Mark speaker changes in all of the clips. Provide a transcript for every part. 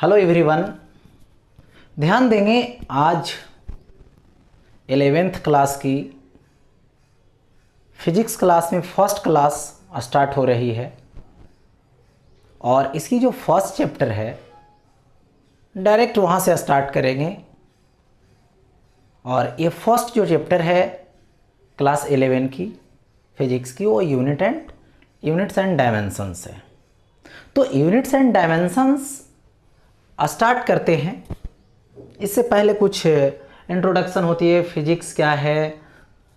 Speaker 1: Hello everyone, ध्यान देंगे आज 11th क्लास की फिजिक्स क्लास में फर्स्ट क्लास स्टार्ट हो रही है और इसकी जो फर्स्ट चैप्टर है डायरेक्ट वहाँ से स्टार्ट करेंगे। और ये फर्स्ट जो चैप्टर है क्लास 11 की फिजिक्स की वो यूनिट्स एंड डायमेंशंस है। तो यूनिट्स एंड डायमेंशंस स्टार्ट करते हैं। इससे पहले कुछ इंट्रोडक्शन होती है, फिजिक्स क्या है।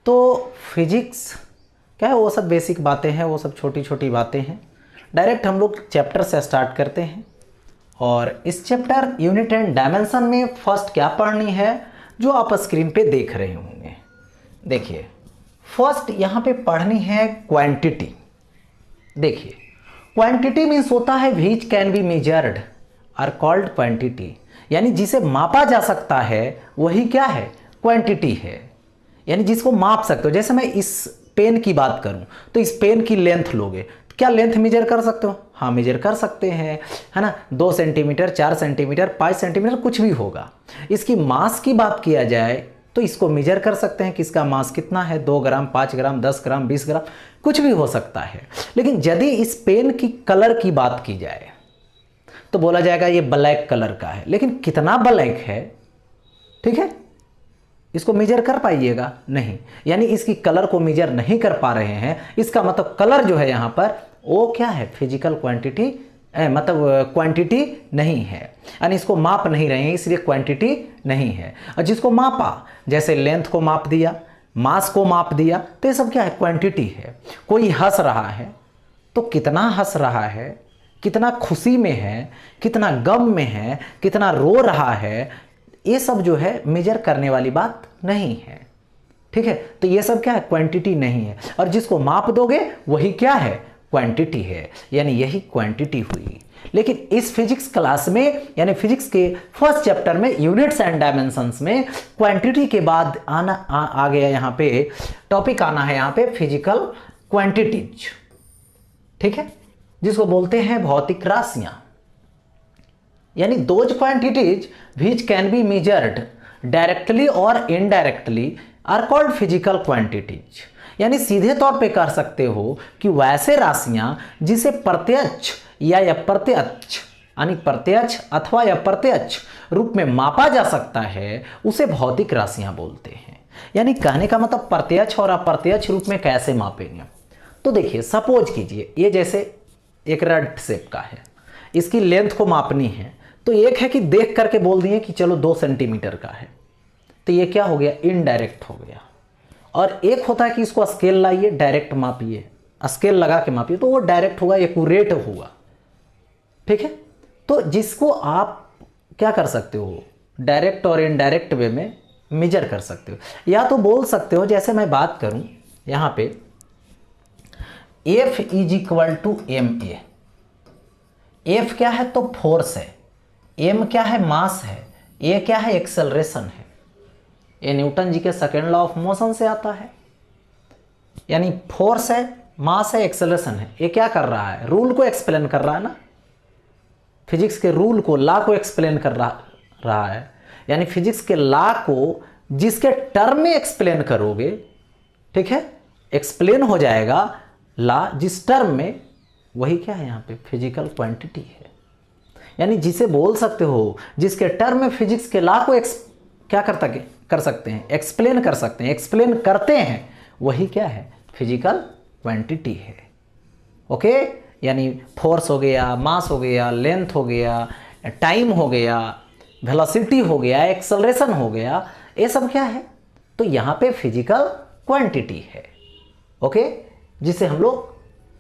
Speaker 1: तो फिजिक्स क्या है वो सब बेसिक बातें हैं, वो सब छोटी छोटी बातें हैं। डायरेक्ट हम लोग चैप्टर से स्टार्ट करते हैं और इस चैप्टर यूनिट एंड डायमेंशन में फर्स्ट क्या पढ़नी है जो आप स्क्रीन पे देख रहे होंगे। देखिए फर्स्ट यहाँ पे पढ़नी है क्वांटिटी। देखिए क्वांटिटी मीन्स होता है which can be measured are called quantity, यानी जिसे मापा जा सकता है वही क्या है, क्वांटिटी है। यानी जिसको माप सकते हो। जैसे मैं इस पेन की बात करूं तो इस पेन की लेंथ लोगे, क्या लेंथ मेजर कर सकते हो? हाँ मेजर कर सकते हैं, है ना। 2 सेंटीमीटर, 4 सेंटीमीटर, 5 सेंटीमीटर कुछ भी होगा। इसकी मास की बात किया जाए तो इसको मेजर कर सकते हैं कि इसका मास कितना है, 2 ग्राम, 5 ग्राम, 10 ग्राम, 20 ग्राम, कुछ भी हो सकता है। लेकिन यदि इस पेन की कलर की बात की जाए तो बोला जाएगा ये ब्लैक कलर का है। लेकिन कितना ब्लैक है, ठीक है, इसको मेजर कर पाइएगा? नहीं। यानी इसकी कलर को मेजर नहीं कर पा रहे हैं, इसका मतलब कलर जो है यहाँ पर वो क्या है, फिजिकल क्वांटिटी, मतलब क्वांटिटी नहीं है। यानी इसको माप नहीं रहे हैं इसलिए क्वांटिटी नहीं है। और जिसको मापा, जैसे लेंथ को माप दिया, मास को माप दिया, तो ये सब क्या है, क्वांटिटी है। कोई हंस रहा है तो कितना हंस रहा है, कितना खुशी में है, कितना गम में है, कितना रो रहा है, ये सब जो है मेजर करने वाली बात नहीं है, ठीक है। तो ये सब क्या है, क्वांटिटी नहीं है। और जिसको माप दोगे वही क्या है, क्वांटिटी है। यानी यही क्वांटिटी हुई। लेकिन इस फिजिक्स क्लास में, यानी फिजिक्स के फर्स्ट चैप्टर में यूनिट्स एंड डायमेंशंस में क्वांटिटी के बाद आ गया यहाँ पे टॉपिक आना है, यहाँ पे फिजिकल क्वांटिटीज, ठीक है, जिसको बोलते हैं भौतिक राशियां। यानी those quantities which can be measured directly और indirectly are called physical quantities. यानी सीधे तौर पे कह सकते हो कि वैसे राशियां जिसे प्रत्यक्ष या अप्रत्यक्ष, यानी प्रत्यक्ष अथवा अप्रत्यक्ष रूप में मापा जा सकता है उसे भौतिक राशियां बोलते हैं। यानी कहने का मतलब प्रत्यक्ष और अप्रत्यक्ष रूप में कैसे मापेंगे। तो देखिए सपोज कीजिए ये जैसे एक रड शेप का है, इसकी लेंथ को मापनी है। तो एक है कि देख करके बोल दिए कि चलो 2 सेंटीमीटर का है, तो ये क्या हो गया, इनडायरेक्ट हो गया। और एक होता है कि इसको स्केल लाइए, डायरेक्ट मापिए, स्केल लगा के मापिए, तो वो डायरेक्ट होगा, एक्यूरेट होगा, ठीक है। तो जिसको आप क्या कर सकते हो, डायरेक्ट और इनडायरेक्ट वे में मेजर कर सकते हो। या तो बोल सकते हो, जैसे मैं बात करूं यहां पे F is equal to m a. F क्या है तो फोर्स है, एम क्या है मास है, ए क्या है एक्सेलरेशन है। ये न्यूटन जी के सेकेंड लॉ ऑफ मोशन से आता है। यानी फोर्स है, मास है, एक्सेलरेशन है। ये क्या कर रहा है, रूल को एक्सप्लेन कर रहा है ना, फिजिक्स के रूल को, लॉ को एक्सप्लेन कर रहा है। यानी फिजिक्स के लॉ को जिसके टर्म में एक्सप्लेन करोगे, ठीक है, एक्सप्लेन हो जाएगा ला जिस टर्म में, वही क्या है यहाँ पे फिजिकल क्वांटिटी है। यानी जिसे बोल सकते हो, जिसके टर्म में फिजिक्स के लॉ को क्या कर सकते हैं, एक्सप्लेन कर सकते हैं, एक्सप्लेन करते हैं, वही क्या है, फिजिकल क्वांटिटी है। ओके। यानी फोर्स हो गया, मास हो गया, लेंथ हो गया, टाइम हो गया, वेलोसिटी हो गया, एक्सेलरेशन हो गया, ये सब क्या है, तो यहाँ पे फिजिकल क्वांटिटी है। ओके, जिसे हम लोग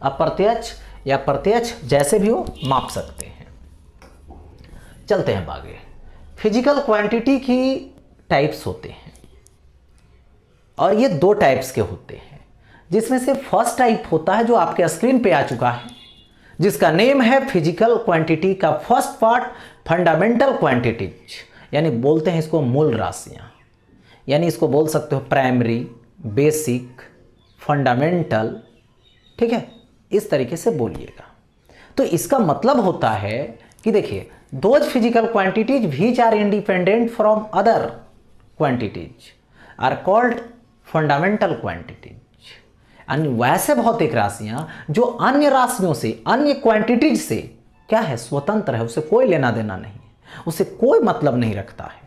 Speaker 1: अप्रत्यक्ष या प्रत्यक्ष जैसे भी हो माप सकते हैं। चलते हैं आगे। फिजिकल क्वांटिटी की टाइप्स होते हैं और ये 2 टाइप्स के होते हैं, जिसमें से फर्स्ट टाइप होता है जो आपके स्क्रीन पे आ चुका है, जिसका नेम है फिजिकल क्वांटिटी का फर्स्ट पार्ट फंडामेंटल क्वांटिटीज। यानी बोलते हैं इसको मूल राशियां। यानी इसको बोल सकते हो प्राइमरी, बेसिक, फंडामेंटल, ठीक है, इस तरीके से बोलिएगा। तो इसका मतलब होता है कि देखिए those physical quantities which are independent from other quantities are called fundamental quantities. यानी वैसे भौतिक राशियां जो अन्य राशियों से, अन्य क्वांटिटीज से क्या है, स्वतंत्र है, उसे कोई लेना देना नहीं है, उसे कोई मतलब नहीं रखता है,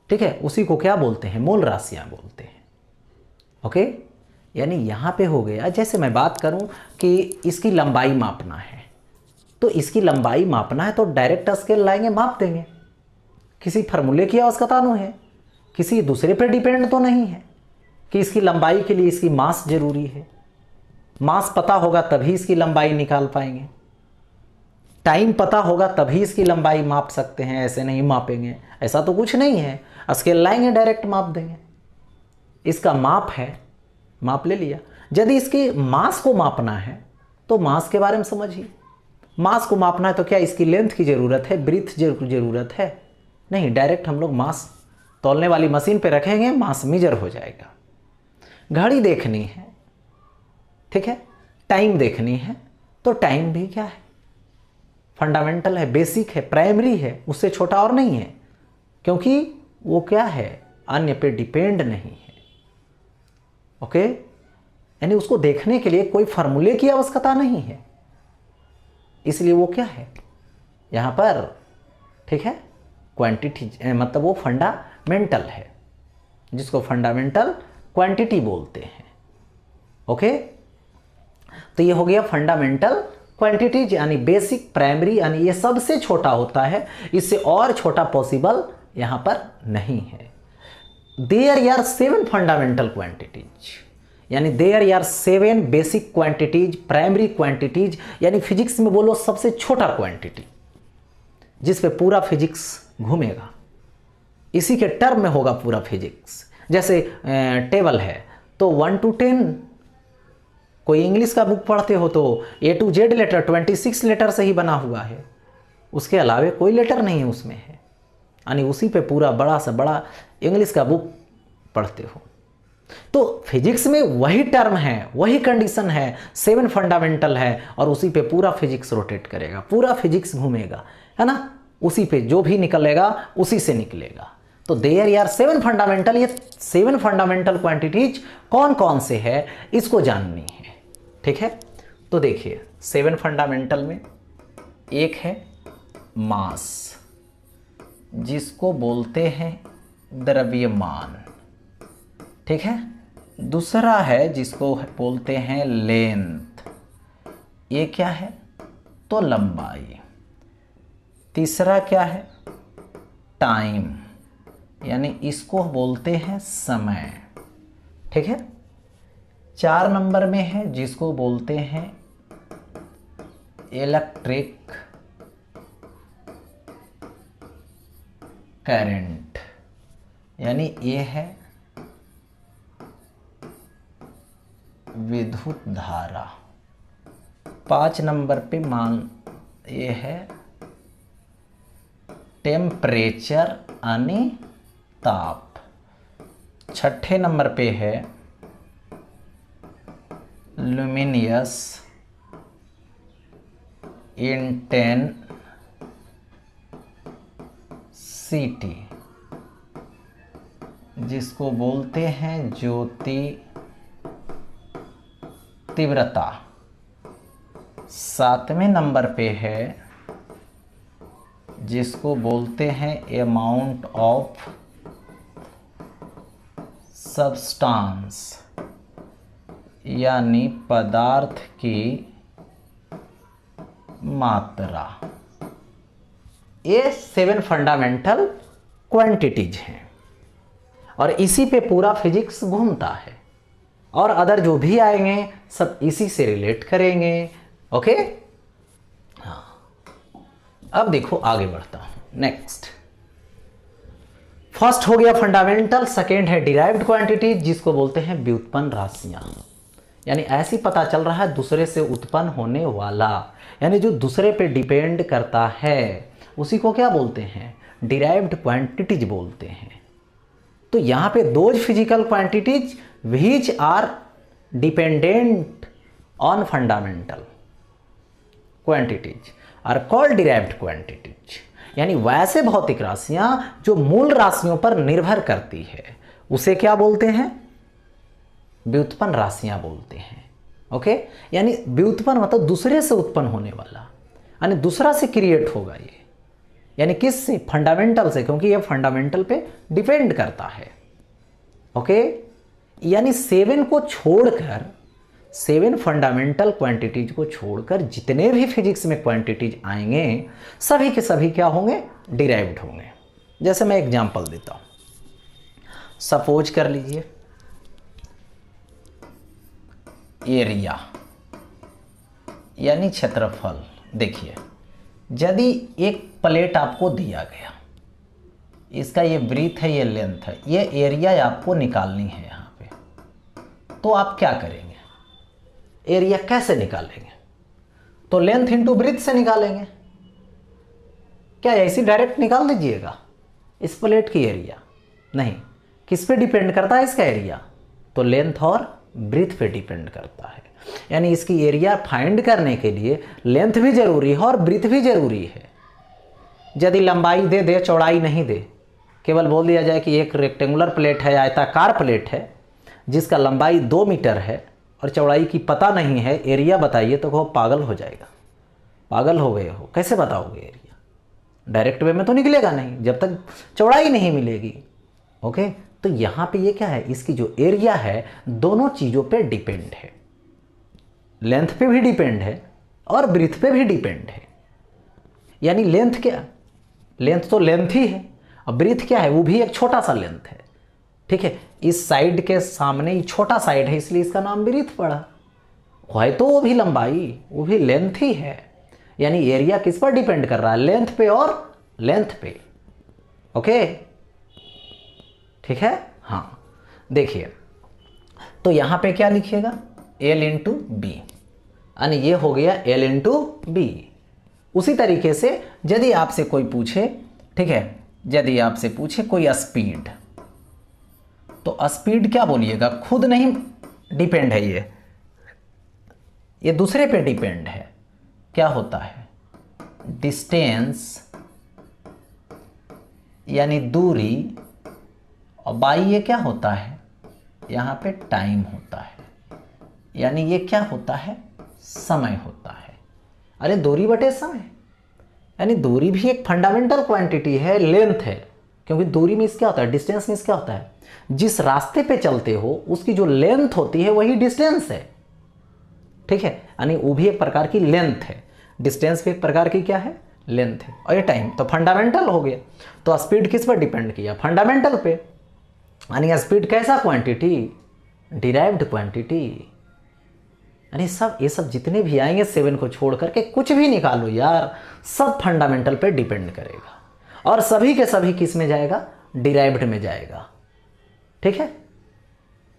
Speaker 1: ठीक है, उसी को क्या बोलते हैं, मूल राशियां बोलते हैं। ओके, यानी यहां पे हो गया, जैसे मैं बात करूं कि इसकी लंबाई मापना है, तो इसकी लंबाई मापना है तो डायरेक्ट स्केल लाएंगे, माप देंगे, किसी फार्मूले की आवश्यकता नहीं है, किसी दूसरे पर डिपेंड तो नहीं है कि इसकी लंबाई के लिए इसकी मास जरूरी है, मास पता होगा तभी इसकी लंबाई निकाल पाएंगे, टाइम पता होगा तभी इसकी लंबाई माप सकते हैं, ऐसे नहीं मापेंगे, ऐसा तो कुछ नहीं है, स्केल लाएंगे डायरेक्ट माप देंगे। इसका माप है, माप ले लिया। यदि इसकी मास को मापना है तो मास के बारे में समझिए, मास को मापना है तो क्या इसकी लेंथ की ज़रूरत है, ब्रीथ ज़रूरत है, नहीं, डायरेक्ट हम लोग मास तौलने वाली मशीन पे रखेंगे, मास मीजर हो जाएगा। घड़ी देखनी है, ठीक है, टाइम देखनी है, तो टाइम भी क्या है, फंडामेंटल है, बेसिक है, प्राइमरी है, उससे छोटा और नहीं है, क्योंकि वो क्या है, अन्य पे डिपेंड नहीं है। ओके, यानी उसको देखने के लिए कोई फार्मूले की आवश्यकता नहीं है, इसलिए वो क्या है यहाँ पर, ठीक है, क्वांटिटी, मतलब वो फंडामेंटल है, जिसको फंडामेंटल क्वांटिटी बोलते हैं। ओके, तो ये हो गया फंडामेंटल क्वांटिटीज, यानी बेसिक, प्राइमरी, यानी ये सबसे छोटा होता है, इससे और छोटा पॉसिबल यहाँ पर नहीं है। देयर आर 7 फंडामेंटल क्वांटिटीज, यानी there are 7 basic quantities, primary quantities, यानी फिजिक्स में बोलो सबसे छोटा क्वांटिटी, जिस पे पूरा फिजिक्स घूमेगा, इसी के टर्म में होगा पूरा फिजिक्स। जैसे टेबल है तो 1 to 10, कोई इंग्लिश का बुक पढ़ते हो तो A to Z letter 26 letter से ही बना हुआ है, उसके अलावे कोई लेटर नहीं उसमें है, यानी उसी पे पूरा बड़ा से बड़ा इंग्लिश का बुक पढ़ते हो। तो फिजिक्स में वही टर्म है, वही कंडीशन है, 7 फंडामेंटल है, और उसी पे पूरा फिजिक्स रोटेट करेगा, पूरा फिजिक्स घूमेगा, है ना, उसी पे जो भी निकलेगा उसी से निकलेगा। तो देयर आर 7 फंडामेंटल, ये 7 फंडामेंटल क्वांटिटीज कौन कौन से है इसको जाननी है, ठीक है। तो देखिए 7 फंडामेंटल में एक है मास, जिसको बोलते हैं द्रव्यमान, ठीक है। दूसरा है जिसको बोलते हैं लेंथ, ये क्या है, तो लंबाई। तीसरा क्या है, टाइम, यानी इसको बोलते हैं समय, ठीक है। 4 नंबर में है जिसको बोलते हैं इलेक्ट्रिक करंट, यानी ये है विद्युत धारा। 5 नंबर पे मान ये है टेम्परेचर, यानी ताप। 6ठे नंबर पे है लुमिनियस इंटेंसिटी, जिसको बोलते हैं ज्योति तीव्रता। 7वें नंबर पे है जिसको बोलते हैं अमाउंट ऑफ सब्सटेंस, यानी पदार्थ की मात्रा। ये 7 फंडामेंटल क्वांटिटीज हैं और इसी पे पूरा फिजिक्स घूमता है, और अदर जो भी आएंगे सब इसी से रिलेट करेंगे। ओके, हाँ, अब देखो आगे बढ़ता हूं। नेक्स्ट, फर्स्ट हो गया फंडामेंटल, सेकेंड है डिराइव्ड क्वांटिटी, जिसको बोलते हैं व्युत्पन्न राशियां, यानी ऐसी पता चल रहा है दूसरे से उत्पन्न होने वाला, यानी जो दूसरे पे डिपेंड करता है उसी को क्या बोलते हैं, डिराइव्ड क्वांटिटीज बोलते हैं। तो यहाँ पे those physical quantities which are dependent on fundamental quantities, are called derived quantities. यानी वैसे भौतिक राशियां जो मूल राशियों पर निर्भर करती है उसे क्या बोलते हैं? व्युत्पन्न राशियां बोलते हैं। ओके, यानी व्युत्पन्न मतलब दूसरे से उत्पन्न होने वाला, यानी दूसरा से क्रिएट होगा ये, यानी किस से? फंडामेंटल से, क्योंकि ये फंडामेंटल पे डिपेंड करता है। ओके, यानी 7 को छोड़कर, 7 फंडामेंटल क्वांटिटीज को छोड़कर जितने भी फिजिक्स में क्वांटिटीज आएंगे सभी के सभी क्या होंगे? डिराइव्ड होंगे। जैसे मैं एग्जांपल देता हूं, सपोज कर लीजिए एरिया यानी क्षेत्रफल। देखिए, यदि एक प्लेट आपको दिया गया, इसका ये ब्रीथ है, ये लेंथ है, ये एरिया आपको निकालनी है यहाँ पे, तो आप क्या करेंगे? एरिया कैसे निकालेंगे? तो लेंथ इंटू ब्रीथ से निकालेंगे। क्या ऐसी डायरेक्ट निकाल दीजिएगा इस प्लेट की एरिया? नहीं, किस पे डिपेंड करता है इसका एरिया? तो लेंथ और ब्रीथ पे डिपेंड करता है। यानी इसकी एरिया फाइंड करने के लिए लेंथ भी जरूरी है और ब्रीथ भी जरूरी है। यदि लंबाई दे दे, चौड़ाई नहीं दे, केवल बोल दिया जाए कि एक रेक्टेंगुलर प्लेट है, आयताकार प्लेट है जिसका लंबाई 2 मीटर है और चौड़ाई की पता नहीं है, एरिया बताइए, तो वो पागल हो जाएगा। पागल हो गए हो, कैसे बताओगे एरिया? डायरेक्ट वे में तो निकलेगा नहीं जब तक चौड़ाई नहीं मिलेगी। ओके, तो यहाँ पे ये क्या है? इसकी जो एरिया है दोनों चीज़ों पे डिपेंड है, लेंथ पे भी डिपेंड है और ब्रीथ पे भी डिपेंड है। यानी लेंथ क्या? लेंथ तो लेंथ ही है, और ब्रीथ क्या है? वो भी एक छोटा सा लेंथ है। ठीक है, इस साइड के सामने ही छोटा साइड है, इसलिए इसका नाम ब्रीथ पड़ा। है तो वो भी लंबाई, वो भी लेंथ ही है। यानी एरिया किस पर डिपेंड कर रहा है? लेंथ पे और लेंथ पे। ओके, ठीक है। हाँ, देखिए, तो यहां पे क्या लिखिएगा? L इंटू बी, यानी ये हो गया L इंटू बी। उसी तरीके से यदि आपसे कोई पूछे, ठीक है, यदि आपसे पूछे कोई स्पीड, तो स्पीड क्या बोलिएगा? खुद नहीं डिपेंड है, ये दूसरे पे डिपेंड है। क्या होता है? डिस्टेंस यानी दूरी, और बाई ये क्या होता है? यहाँ पे टाइम होता है, यानी ये क्या होता है? समय होता है। अरे दूरी बटे समय, यानी दूरी भी एक फंडामेंटल क्वांटिटी है, लेंथ है, क्योंकि दूरी मीन्स क्या होता है? डिस्टेंस मीन्स क्या होता है? जिस रास्ते पे चलते हो उसकी जो लेंथ होती है वही डिस्टेंस है। ठीक है, यानी वो भी एक प्रकार की लेंथ है, डिस्टेंस भी एक प्रकार की क्या है? लेंथ है। और ये टाइम तो फंडामेंटल हो गया। तो स्पीड किस पर डिपेंड किया? फंडामेंटल पे। यानी स्पीड कैसा क्वांटिटी? Derived quantity. यानी सब ये सब जितने भी आएंगे 7 को छोड़ करके कुछ भी निकालो यार, सब फंडामेंटल पे डिपेंड करेगा, और सभी के सभी किस में जाएगा? डिराइव्ड में जाएगा। ठीक है,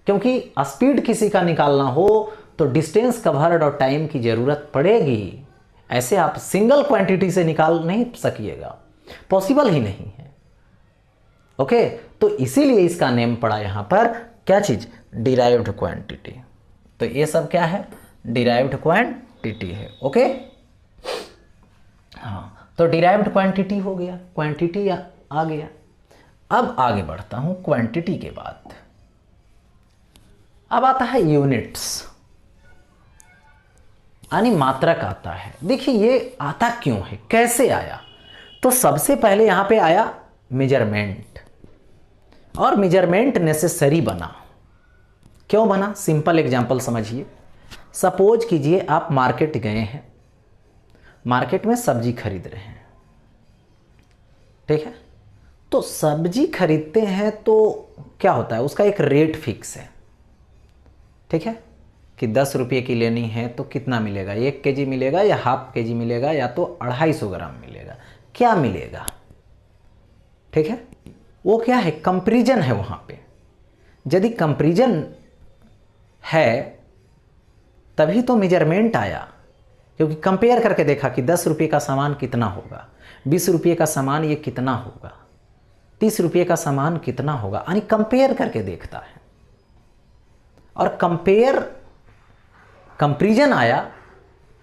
Speaker 1: क्योंकि स्पीड किसी का निकालना हो तो डिस्टेंस कवर्ड और टाइम की जरूरत पड़ेगी। ऐसे आप सिंगल क्वांटिटी से निकाल नहीं सकिएगा, पॉसिबल ही नहीं है। ओके, तो इसीलिए इसका नेम पड़ा यहां पर क्या चीज? Derived quantity. तो ये सब क्या है? डिराइव्ड क्वांटिटी है। ओके, हाँ, तो डिराइव्ड क्वांटिटी हो गया, क्वांटिटी आ गया। अब आगे बढ़ता हूं क्वांटिटी के बाद। अब आता है यूनिट्स, यानी मात्रक आता है। देखिए ये आता क्यों है, कैसे आया? तो सबसे पहले यहां पे आया मेजरमेंट, और मेजरमेंट नेसेसरी बना। क्यों बना? सिंपल एग्जांपल समझिए। सपोज कीजिए आप मार्केट गए हैं, मार्केट में सब्जी खरीद रहे हैं। ठीक है, तो सब्जी खरीदते हैं तो क्या होता है? उसका एक रेट फिक्स है। ठीक है, कि 10 रुपये की लेनी है तो कितना मिलेगा? 1 kg मिलेगा या हाफ kg मिलेगा या तो 250 ग्राम मिलेगा, क्या मिलेगा? ठीक है, वो क्या है? कंपैरिजन है वहां पे। यदि कंपैरिजन है तभी तो मेजरमेंट आया, क्योंकि कंपेयर करके देखा कि 10 रुपये का सामान कितना होगा, 20 रुपये का सामान ये कितना होगा, 30 रुपये का सामान कितना होगा, यानी कंपेयर करके देखता है। और कंपैरिजन आया,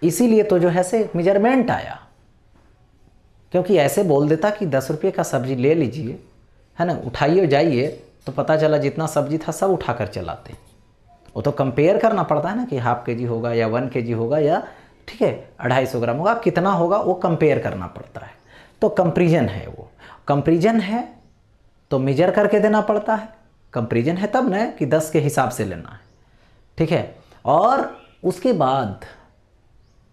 Speaker 1: इसीलिए तो जो है से मेजरमेंट आया। क्योंकि ऐसे बोल देता कि 10 रुपये का सब्जी ले लीजिए, है ना, उठाइए जाइए, तो पता चला जितना सब्जी था सब उठा कर चलाते। वो तो कंपेयर करना पड़ता है ना कि हाफ के जी होगा या 1 kg होगा या ठीक है 250 ग्राम होगा, कितना होगा वो कंपेयर करना पड़ता है। तो कंपेरिजन है, वो कंपेरिजन है तो मेजर करके देना पड़ता है। कंपेरिजन है तब ना कि 10 के हिसाब से लेना है, ठीक है। और उसके बाद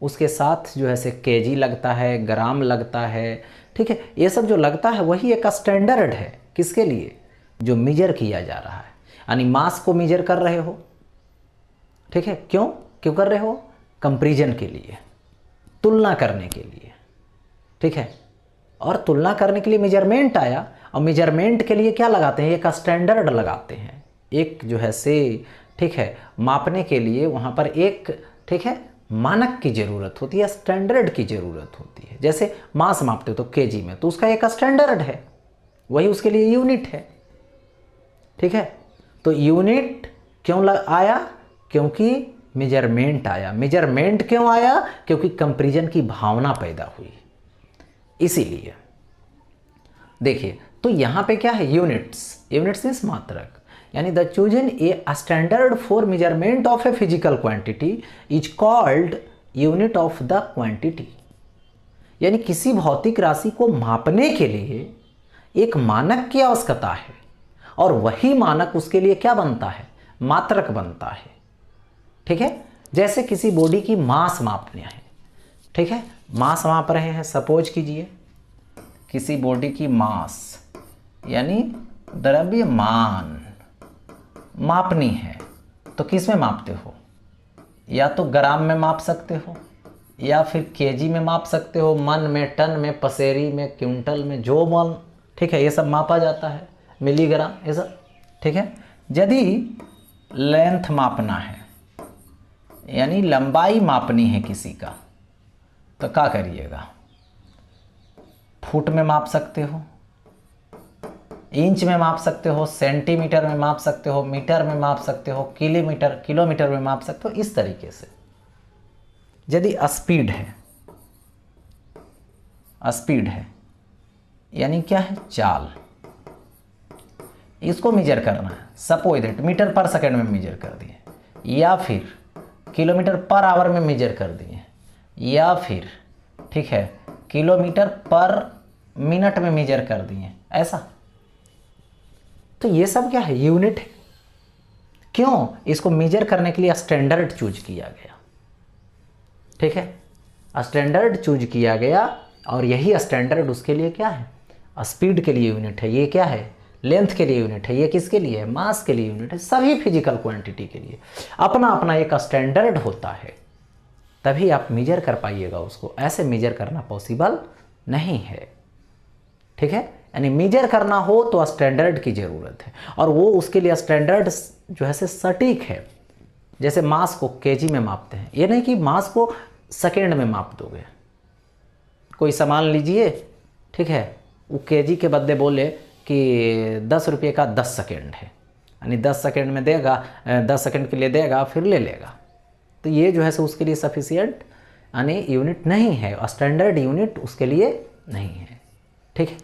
Speaker 1: उसके साथ जो है से केजी लगता है, ग्राम लगता है, ठीक है। ये सब जो लगता है वही एक स्टैंडर्ड है, किसके लिए, जो मेजर किया जा रहा है। यानी मास को मेजर कर रहे हो, ठीक है। क्यों कर रहे हो, कंपैरिजन के लिए, तुलना करने के लिए, ठीक है। और तुलना करने के लिए मेजरमेंट आया, और मेजरमेंट के लिए क्या लगाते हैं, एक स्टैंडर्ड लगाते हैं, एक जो है से, ठीक है, मापने के लिए वहाँ पर एक, ठीक है, मानक की ज़रूरत होती है, स्टैंडर्ड की ज़रूरत होती है। जैसे मास मापते हो तो केजी में, तो उसका एक स्टैंडर्ड है, वही उसके लिए यूनिट है, ठीक है। तो यूनिट क्यों आया, क्योंकि मेजरमेंट आया। मेजरमेंट क्यों आया, क्योंकि कंपैरिजन की भावना पैदा हुई, इसीलिए। देखिए तो यहाँ पे क्या है, यूनिट्स इस मात्रक, यानी the chosen a standard for measurement of a physical quantity is called unit of the quantity. यानी किसी भौतिक राशि को मापने के लिए एक मानक की आवश्यकता है, और वही मानक उसके लिए क्या बनता है, मात्रक बनता है, ठीक है। जैसे किसी बॉडी की मास मापने है, ठीक है, मास माप रहे हैं, सपोज कीजिए किसी बॉडी की मास यानी द्रव्यमान मापनी है, तो किस में मापते हो, या तो ग्राम में माप सकते हो, या फिर केजी में माप सकते हो, मन में, टन में, पसेरी में, क्विंटल में, जो मन, ठीक है, ये सब मापा जाता है, मिलीग्राम, ये सब, ठीक है। यदि लेंथ मापना है यानी लंबाई मापनी है किसी का, तो क्या करिएगा, फुट में माप सकते हो, इंच में माप सकते हो, सेंटीमीटर में माप सकते हो, मीटर में माप सकते हो, किलोमीटर में माप सकते हो, इस तरीके से। यदि स्पीड है यानी क्या है, चाल, इसको मेजर करना है, सपोज दैट मीटर पर सेकंड में मेजर कर दिए, या फिर किलोमीटर पर आवर में मेजर कर दिए, या फिर ठीक है किलोमीटर पर मिनट में मेजर कर दिए, ऐसा। तो ये सब क्या है, यूनिट है। क्यों, इसको मेजर करने के लिए स्टैंडर्ड चूज किया गया, ठीक है, स्टैंडर्ड चूज किया गया। और यही स्टैंडर्ड उसके लिए क्या है, स्पीड के लिए यूनिट है, ये क्या है, लेंथ के लिए यूनिट है, ये किसके लिए है, मास के लिए यूनिट है। सभी फिजिकल क्वांटिटी के लिए अपना अपना एक स्टैंडर्ड होता है, तभी आप मेजर कर पाइएगा उसको, ऐसे मेजर करना पॉसिबल नहीं है, ठीक है। यानी मेजर करना हो तो स्टैंडर्ड की ज़रूरत है, और वो उसके लिए स्टैंडर्ड जो है से सटीक है। जैसे मास को केजी में मापते हैं, ये नहीं कि मास को सेकेंड में माप दोगे। कोई सामान लीजिए, ठीक है, वो केजी के बदले बोले कि 10 रुपये का 10 सेकेंड है, यानी 10 सेकेंड में देगा, 10 सेकेंड के लिए देगा, फिर ले लेगा। तो ये जो है सो उसके लिए सफिशिएंट यानी यूनिट नहीं है, स्टैंडर्ड यूनिट उसके लिए नहीं है, ठीक है।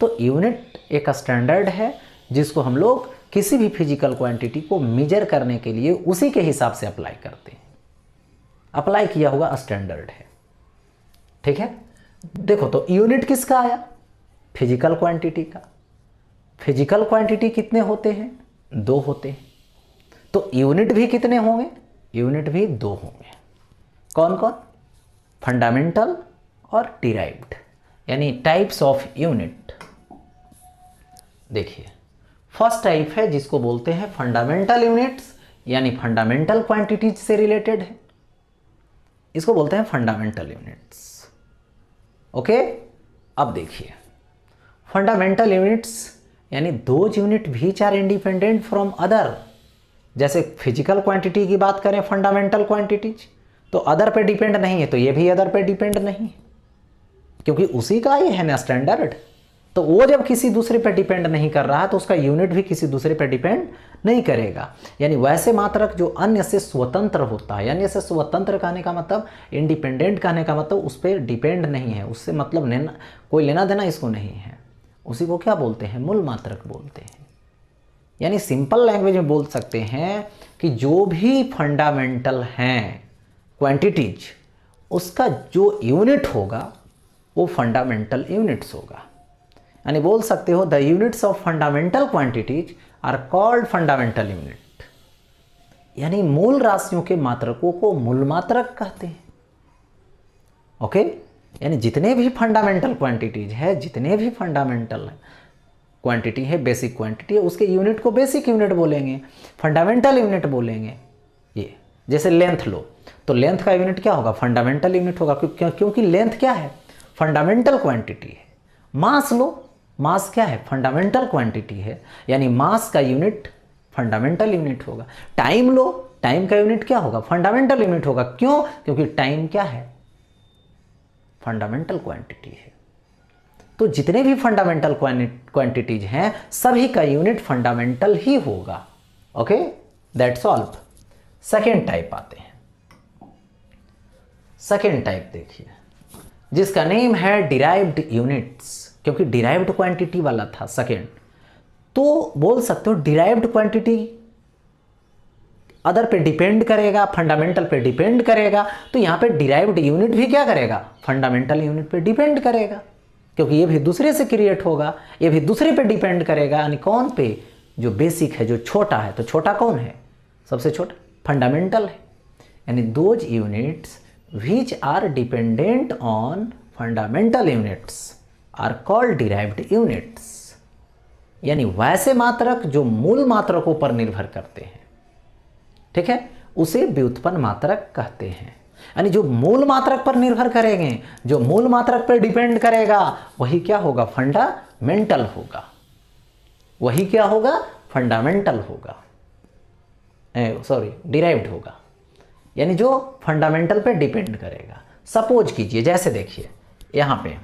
Speaker 1: तो यूनिट एक स्टैंडर्ड है जिसको हम लोग किसी भी फिजिकल क्वांटिटी को मेजर करने के लिए उसी के हिसाब से अप्लाई करते हैं, अप्लाई किया हुआ स्टैंडर्ड है, ठीक है। देखो तो यूनिट किसका आया, फिजिकल क्वांटिटी का। फिजिकल क्वांटिटी कितने होते हैं, 2 होते हैं। तो यूनिट भी कितने होंगे, यूनिट भी 2 होंगे। कौन कौन, फंडामेंटल और डिराइव्ड, यानी टाइप्स ऑफ यूनिट। देखिए फर्स्ट टाइप है जिसको बोलते हैं फंडामेंटल यूनिट्स, यानी फंडामेंटल क्वांटिटीज से रिलेटेड है, इसको बोलते हैं फंडामेंटल यूनिट्स। ओके, अब देखिए फंडामेंटल यूनिट्स यानी those unit which are independent from other. जैसे फिजिकल क्वांटिटी की बात करें फंडामेंटल क्वांटिटीज, तो अदर पे डिपेंड नहीं है, तो ये भी अदर पे डिपेंड नहीं है, क्योंकि उसी का ये है ना स्टैंडर्ड। तो वो जब किसी दूसरे पर डिपेंड नहीं कर रहा है तो उसका यूनिट भी किसी दूसरे पर डिपेंड नहीं करेगा। यानी वैसे मात्रक जो अन्य से स्वतंत्र होता है, यानी ऐसे स्वतंत्र कहने का मतलब, इंडिपेंडेंट कहने का मतलब उस पर डिपेंड नहीं है, उससे मतलब कोई लेना देना इसको नहीं है, उसी को क्या बोलते हैं, मूल मात्रक बोलते हैं। यानी सिंपल लैंग्वेज में बोल सकते हैं कि जो भी फंडामेंटल हैं क्वांटिटीज, उसका जो यूनिट होगा वो फंडामेंटल यूनिट्स होगा। यानी बोल सकते हो the units of fundamental quantities are called fundamental unit. यानी मूल राशियों के मात्रकों को मूल मात्रक कहते हैं। ओके, यानी जितने भी फंडामेंटल क्वांटिटीज है, जितने भी फंडामेंटल क्वांटिटी है, बेसिक क्वांटिटी है, उसके यूनिट को बेसिक यूनिट बोलेंगे, फंडामेंटल यूनिट बोलेंगे। ये जैसे लेंथ लो तो लेंथ का यूनिट क्या होगा, फंडामेंटल यूनिट होगा, क्योंकि लेंथ क्या है, फंडामेंटल क्वांटिटी है। मास लो, मास क्या है, फंडामेंटल क्वांटिटी है, यानी मास का यूनिट फंडामेंटल यूनिट होगा। टाइम लो, टाइम का यूनिट क्या होगा, फंडामेंटल यूनिट होगा। क्यों, क्योंकि टाइम क्या है, फंडामेंटल क्वांटिटी है। तो जितने भी फंडामेंटल क्वांटिटीज हैं सभी का यूनिट फंडामेंटल ही होगा। Okay, that's all. Second type आते हैं। सेकेंड टाइप देखिए, जिसका नेम है डिराइव्ड यूनिट्स, क्योंकि डिराइव्ड क्वांटिटी वाला था सेकेंड, तो बोल सकते हो डिराइव्ड क्वांटिटी अदर पे डिपेंड करेगा, फंडामेंटल पे डिपेंड करेगा, तो यहाँ पे डिराइव्ड यूनिट भी क्या करेगा, फंडामेंटल यूनिट पे डिपेंड करेगा, क्योंकि ये भी दूसरे से क्रिएट होगा, ये भी दूसरे पे डिपेंड करेगा। यानी कौन पे, जो बेसिक है, जो छोटा है, तो छोटा कौन है, सबसे छोटा फंडामेंटल है। यानी those units which are dependent on fundamental units are called derived units। यानी वैसे मात्रक जो मूल मात्रकों पर निर्भर करते हैं, ठीक है, उसे व्युत्पन्न मात्रक कहते हैं। यानी जो मूल मात्रक पर निर्भर करेंगे, जो मूल मात्रक पर डिपेंड करेगा, वही क्या होगा, फंडामेंटल होगा, वही क्या होगा, फंडामेंटल होगा, सॉरी डिराइव्ड होगा। यानी जो फंडामेंटल पे डिपेंड करेगा। सपोज कीजिए, जैसे देखिए यहाँ पे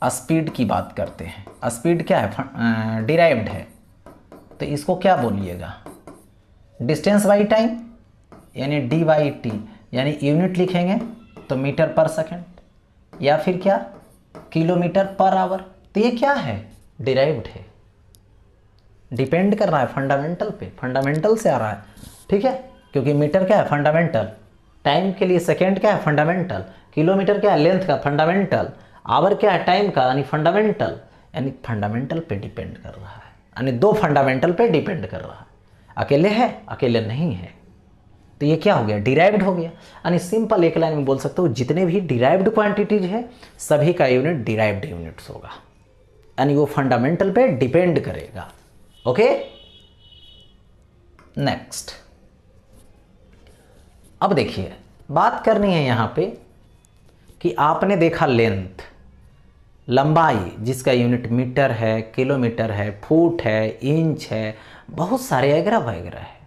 Speaker 1: स्पीड की बात करते हैं। स्पीड क्या है, डिराइव्ड है, तो इसको क्या बोलिएगा, डिस्टेंस बाई टाइम, यानी डी बाई टी, यानी यूनिट लिखेंगे तो मीटर पर सेकंड, या फिर क्या, किलोमीटर पर आवर। तो ये क्या है, डिराइव्ड है, डिपेंड कर रहा है फंडामेंटल पे, फंडामेंटल से आ रहा है, ठीक है, क्योंकि मीटर क्या है, फंडामेंटल, टाइम के लिए सेकंड क्या है, फंडामेंटल, किलोमीटर क्या है, लेंथ का, फंडामेंटल, आवर क्या है, टाइम का, यानी फंडामेंटल। यानी फंडामेंटल पे डिपेंड कर रहा है, यानी दो फंडामेंटल पे डिपेंड कर रहा है, अकेले है, अकेले नहीं है, तो ये क्या हो गया, डिराइव्ड हो गया। यानी सिंपल एक लाइन में बोल सकते हो, जितने भी डिराइव्ड क्वांटिटीज है सभी का यूनिट डिराइव्ड यूनिट्स होगा, यानी वो फंडामेंटल पे डिपेंड करेगा। Okay, next. अब देखिए, बात करनी है यहाँ पे कि आपने देखा लेंथ, लंबाई, जिसका यूनिट मीटर है, किलोमीटर है, फुट है, इंच है, बहुत सारे वगैरह वगैरह है,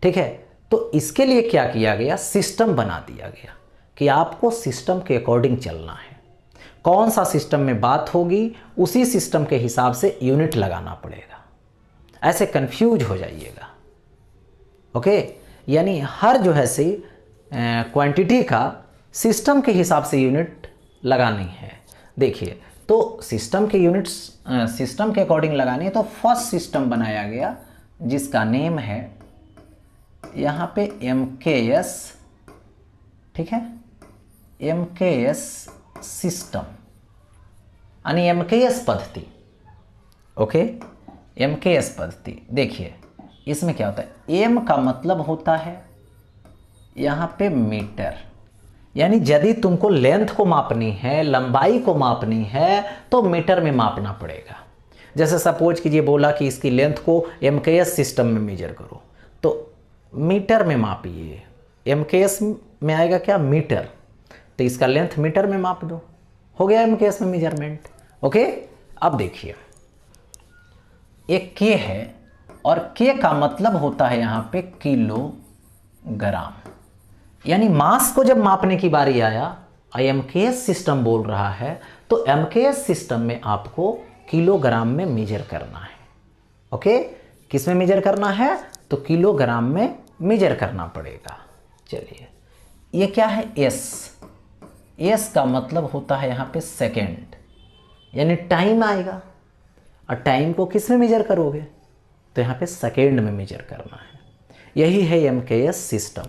Speaker 1: ठीक है। तो इसके लिए क्या किया गया, सिस्टम बना दिया गया कि आपको सिस्टम के अकॉर्डिंग चलना है। कौन सा सिस्टम में बात होगी उसी सिस्टम के हिसाब से यूनिट लगाना पड़ेगा, ऐसे कंफ्यूज हो जाइएगा। ओके, यानी हर जो है से क्वांटिटी का सिस्टम के हिसाब से यूनिट लगानी है। देखिए, तो सिस्टम के यूनिट्स सिस्टम के अकॉर्डिंग लगानी है, तो फर्स्ट सिस्टम बनाया गया जिसका नेम है यहाँ पे MKS, ठीक है, MKS सिस्टम, यानी MKS पद्धति। ओके, MKS पद्धति। देखिए इसमें क्या होता है, M का मतलब होता है यहाँ पे मीटर, यानी यदि तुमको लेंथ को मापनी है, लंबाई को मापनी है, तो मीटर में मापना पड़ेगा। जैसे सपोज कीजिए बोला कि इसकी लेंथ को MKS सिस्टम में मेजर करो, तो मीटर में मापिए, MKS में आएगा क्या, मीटर, तो इसका लेंथ मीटर में माप दो, हो गया MKS में मेजरमेंट। ओके, अब देखिए एक K है और K का मतलब होता है यहाँ पे किलोग्राम, यानी मास को जब मापने की बारी आया, MKS सिस्टम बोल रहा है, तो एमकेएस सिस्टम में आपको किलोग्राम में मेजर करना है। ओके, किस में मेजर करना है? तो किलोग्राम में मेजर करना पड़ेगा। चलिए, ये क्या है? एस का मतलब होता है यहाँ पे सेकेंड, यानी टाइम आएगा। और टाइम को किस में मेजर करोगे? तो यहाँ पे सेकेंड में मेजर करना है। यही है एमकेएस सिस्टम।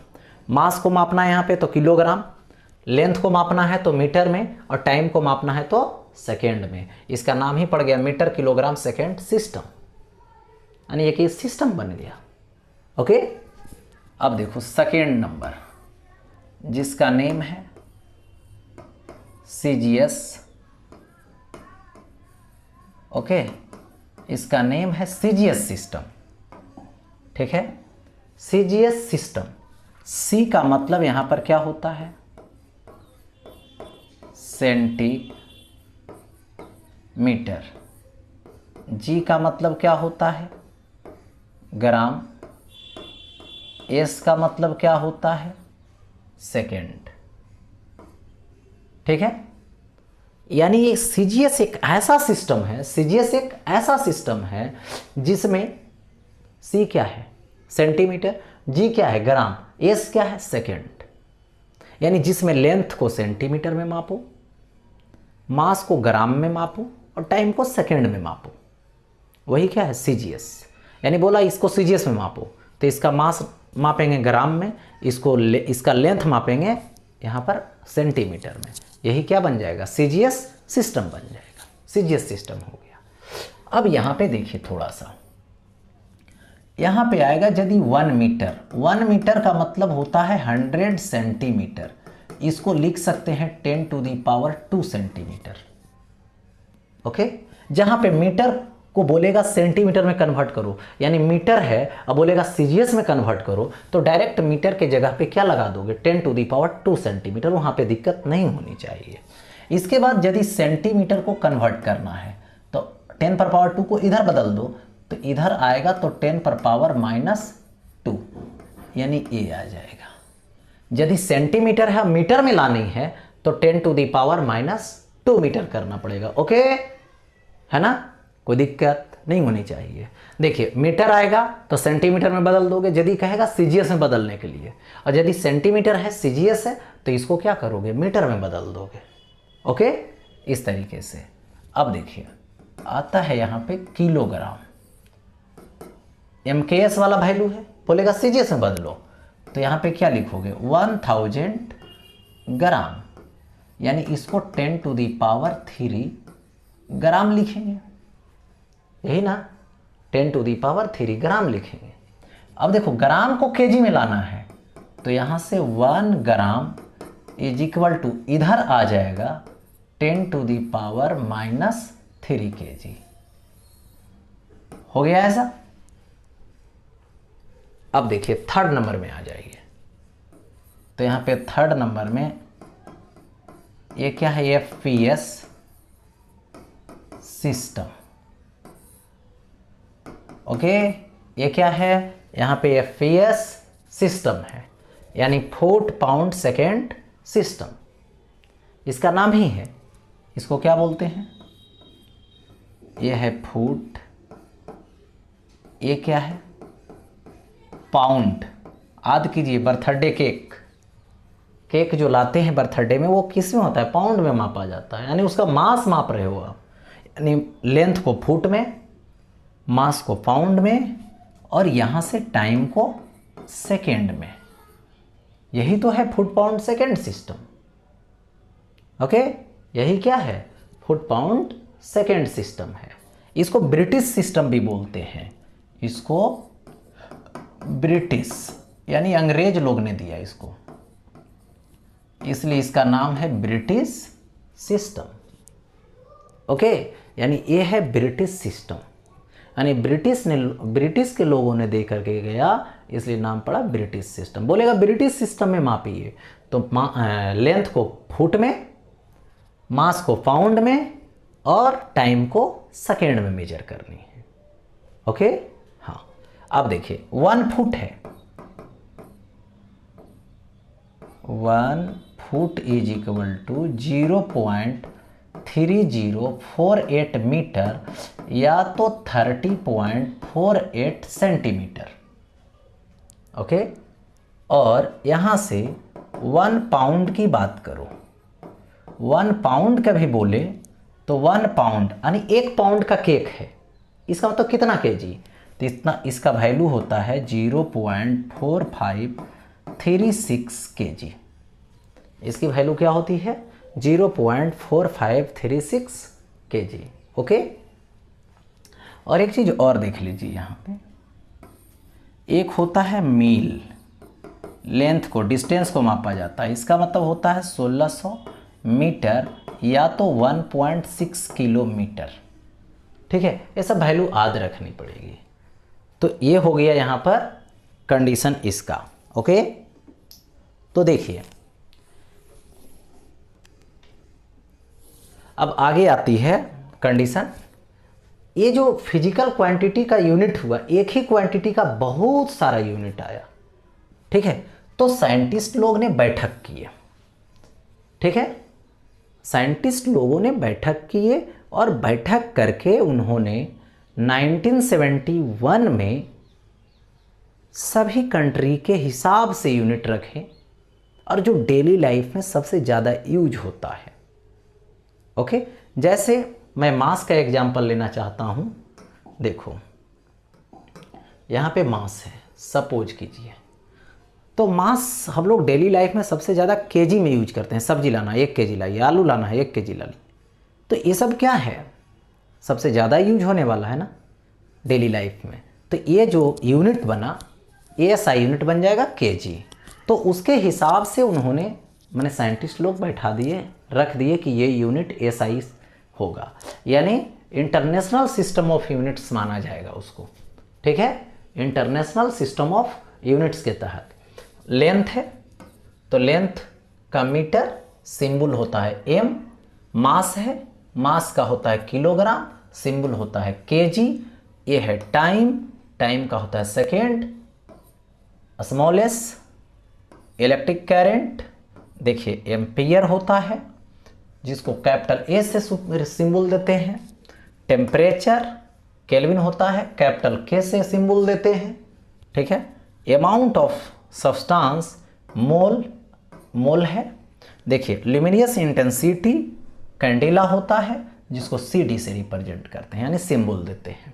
Speaker 1: मास को मापना है यहाँ पे तो किलोग्राम, लेंथ को मापना है तो मीटर में, और टाइम को मापना है तो सेकेंड में। इसका नाम ही पड़ गया मीटर किलोग्राम सेकेंड सिस्टम, यानी एक सिस्टम बन गया। ओके, अब देखो सेकेंड नंबर जिसका नेम है सीजीएस। ओके, इसका नेम है सीजीएस सिस्टम। ठीक है, सीजीएस सिस्टम। सी का मतलब यहां पर क्या होता है? सेंटीमीटर। जी का मतलब क्या होता है? ग्राम। एस का मतलब क्या होता है? सेकेंड। ठीक है, यानी ये सीजीएस एक ऐसा सिस्टम है, सीजीएस एक ऐसा सिस्टम है जिसमें सी क्या है? सेंटीमीटर, जी क्या है? ग्राम, एस क्या है? सेकेंड। यानी जिसमें लेंथ को सेंटीमीटर में मापो, मास को ग्राम में मापो और टाइम को सेकेंड में मापो, वही क्या है? सीजीएस। यानी बोला इसको सीजीएस में मापो तो इसका मास मापेंगे ग्राम में, इसका लेंथ मापेंगे यहाँ पर सेंटीमीटर में। यही क्या बन जाएगा? सीजीएस सिस्टम बन जाएगा। सीजीएस सिस्टम हो गया। अब यहाँ पे देखिए थोड़ा सा, यहाँ पे आएगा यदि 1 मीटर। 1 मीटर का मतलब होता है 100 सेंटीमीटर। इसको लिख सकते हैं 10⁻² सेंटीमीटर। ओके, जहाँ पे मीटर को बोलेगा सेंटीमीटर में कन्वर्ट करो, यानी मीटर है अब बोलेगा सीजीएस में कन्वर्ट करो, तो डायरेक्ट मीटर के जगह पे क्या लगा दोगे? 10⁻² सेंटीमीटर। वहाँ पे दिक्कत नहीं होनी चाहिए। इसके बाद यदि सेंटीमीटर को कन्वर्ट करना है तो 10⁻² को इधर बदल दो, तो इधर आएगा तो 10⁻⁻², यानी ए आ जाएगा। यदि सेंटीमीटर है मीटर में लानी है तो 10⁻⁻² मीटर करना पड़ेगा। ओके, है ना? कोई दिक्कत नहीं होनी चाहिए। देखिए, मीटर आएगा तो सेंटीमीटर में बदल दोगे, यदि कहेगा सीजीएस में बदलने के लिए, और यदि सेंटीमीटर है सीजीएस है तो इसको क्या करोगे? मीटर में बदल दोगे। ओके, इस तरीके से। अब देखिए आता है यहाँ पे किलोग्राम। एमकेएस वाला वैल्यू है, बोलेगा सीजीएस में बदलो, तो यहाँ पे क्या लिखोगे? 1000 ग्राम, यानी इसको 10⁻³ ग्राम लिखेंगे, यही ना? 10⁻³ ग्राम लिखेंगे। अब देखो ग्राम को केजी में लाना है तो यहाँ से 1 ग्राम = इधर आ जाएगा 10⁻³ केजी। हो गया ऐसा? अब देखिए थर्ड नंबर में आ जाइए, तो यहाँ पे थर्ड नंबर में ये क्या है? FPS system. ओके, ये क्या है? यहाँ पे एफपीएस सिस्टम है, यानी फुट पाउंड सेकेंड सिस्टम। इसका नाम ही है। इसको क्या बोलते हैं? ये है फुट, ये क्या है? पाउंड। याद कीजिए, बर्थडे केक जो लाते हैं बर्थडे में, वो किस में होता है? पाउंड में मापा जाता है, यानी उसका मास माप रहे हो आप, यानी लेंथ को फुट में, मास को पाउंड में, और यहाँ से टाइम को सेकेंड में। यही तो है foot pound second system. Okay, यही क्या है? फुट पाउंड सेकेंड सिस्टम है। इसको ब्रिटिश सिस्टम भी बोलते हैं। इसको ब्रिटिश, यानी अंग्रेज लोग ने दिया इसको, इसलिए इसका नाम है ब्रिटिश सिस्टम। ओके, यानी ये है ब्रिटिश सिस्टम, यानी ब्रिटिश के लोगों ने दे करके गया, इसलिए नाम पड़ा ब्रिटिश सिस्टम। बोलेगा ब्रिटिश सिस्टम में मापिए, तो लेंथ को फुट में, मास को पाउंड में, और टाइम को सेकेंड में मेजर करनी है। ओके, हाँ। अब देखिए 1 फुट है, 1 फुट = 0.001 3048 मीटर या तो 30.48 सेंटीमीटर। ओके, और यहाँ से 1 पाउंड की बात करो, 1 पाउंड कभी बोले तो 1 पाउंड यानी 1 पाउंड का केक है, इसका मतलब कितना केजी, तो इतना इसका वैल्यू होता है 0.4536 केजी। इसकी वैल्यू क्या होती है 0.4536 केजी। ओके, और एक चीज़ और देख लीजिए यहाँ पे, एक होता है मील, लेंथ को डिस्टेंस को मापा जाता है, इसका मतलब होता है 1600 मीटर या तो 1.6 किलोमीटर। ठीक है, ये सब वैल्यू याद रखनी पड़ेगी। तो ये हो गया यहाँ पर कंडीशन इसका। ओके, तो देखिए अब आगे आती है कंडीशन, ये जो फिजिकल क्वांटिटी का यूनिट हुआ, एक ही क्वांटिटी का बहुत सारा यूनिट आया। ठीक है, तो साइंटिस्ट लोग ने बैठक किए। ठीक है, साइंटिस्ट लोगों ने बैठक किए और बैठक करके उन्होंने 1971 में सभी कंट्री के हिसाब से यूनिट रखे और जो डेली लाइफ में सबसे ज़्यादा यूज होता है। ओके, जैसे मैं मास का एग्जांपल लेना चाहता हूँ। देखो यहाँ पे मास है, सपोज कीजिए, तो मास हम लोग डेली लाइफ में सबसे ज़्यादा केजी में यूज करते हैं। सब्जी लाना 1 केजी लाइए, आलू लाना है 1 केजी ला ली, तो ये सब क्या है, सबसे ज़्यादा यूज होने वाला है ना डेली लाइफ में। तो ये जो यूनिट बना ASI यूनिट बन जाएगा केजी। तो उसके हिसाब से उन्होंने मैंने साइंटिस्ट लोग बैठा दिए, रख दिए कि ये यूनिट ASI होगा, यानी इंटरनेशनल सिस्टम ऑफ यूनिट्स माना जाएगा उसको। ठीक है, इंटरनेशनल सिस्टम ऑफ यूनिट्स के तहत लेंथ है, तो लेंथ का मीटर सिंबल होता है m, मास है, मास का होता है किलोग्राम, सिंबल होता है केजी। ये है टाइम, टाइम का होता है second, small s, electric current देखिए एम्पियर होता है जिसको कैपिटल A से सिंबल देते हैं। टेम्परेचर केल्विन होता है, कैपिटल K से सिंबल देते हैं। ठीक है, अमाउंट ऑफ सब्सटेंस मोल, मोल है। देखिए ल्यूमिनियस इंटेंसिटी कैंडेला होता है जिसको CD से रिप्रेजेंट करते हैं, यानी सिंबल देते हैं।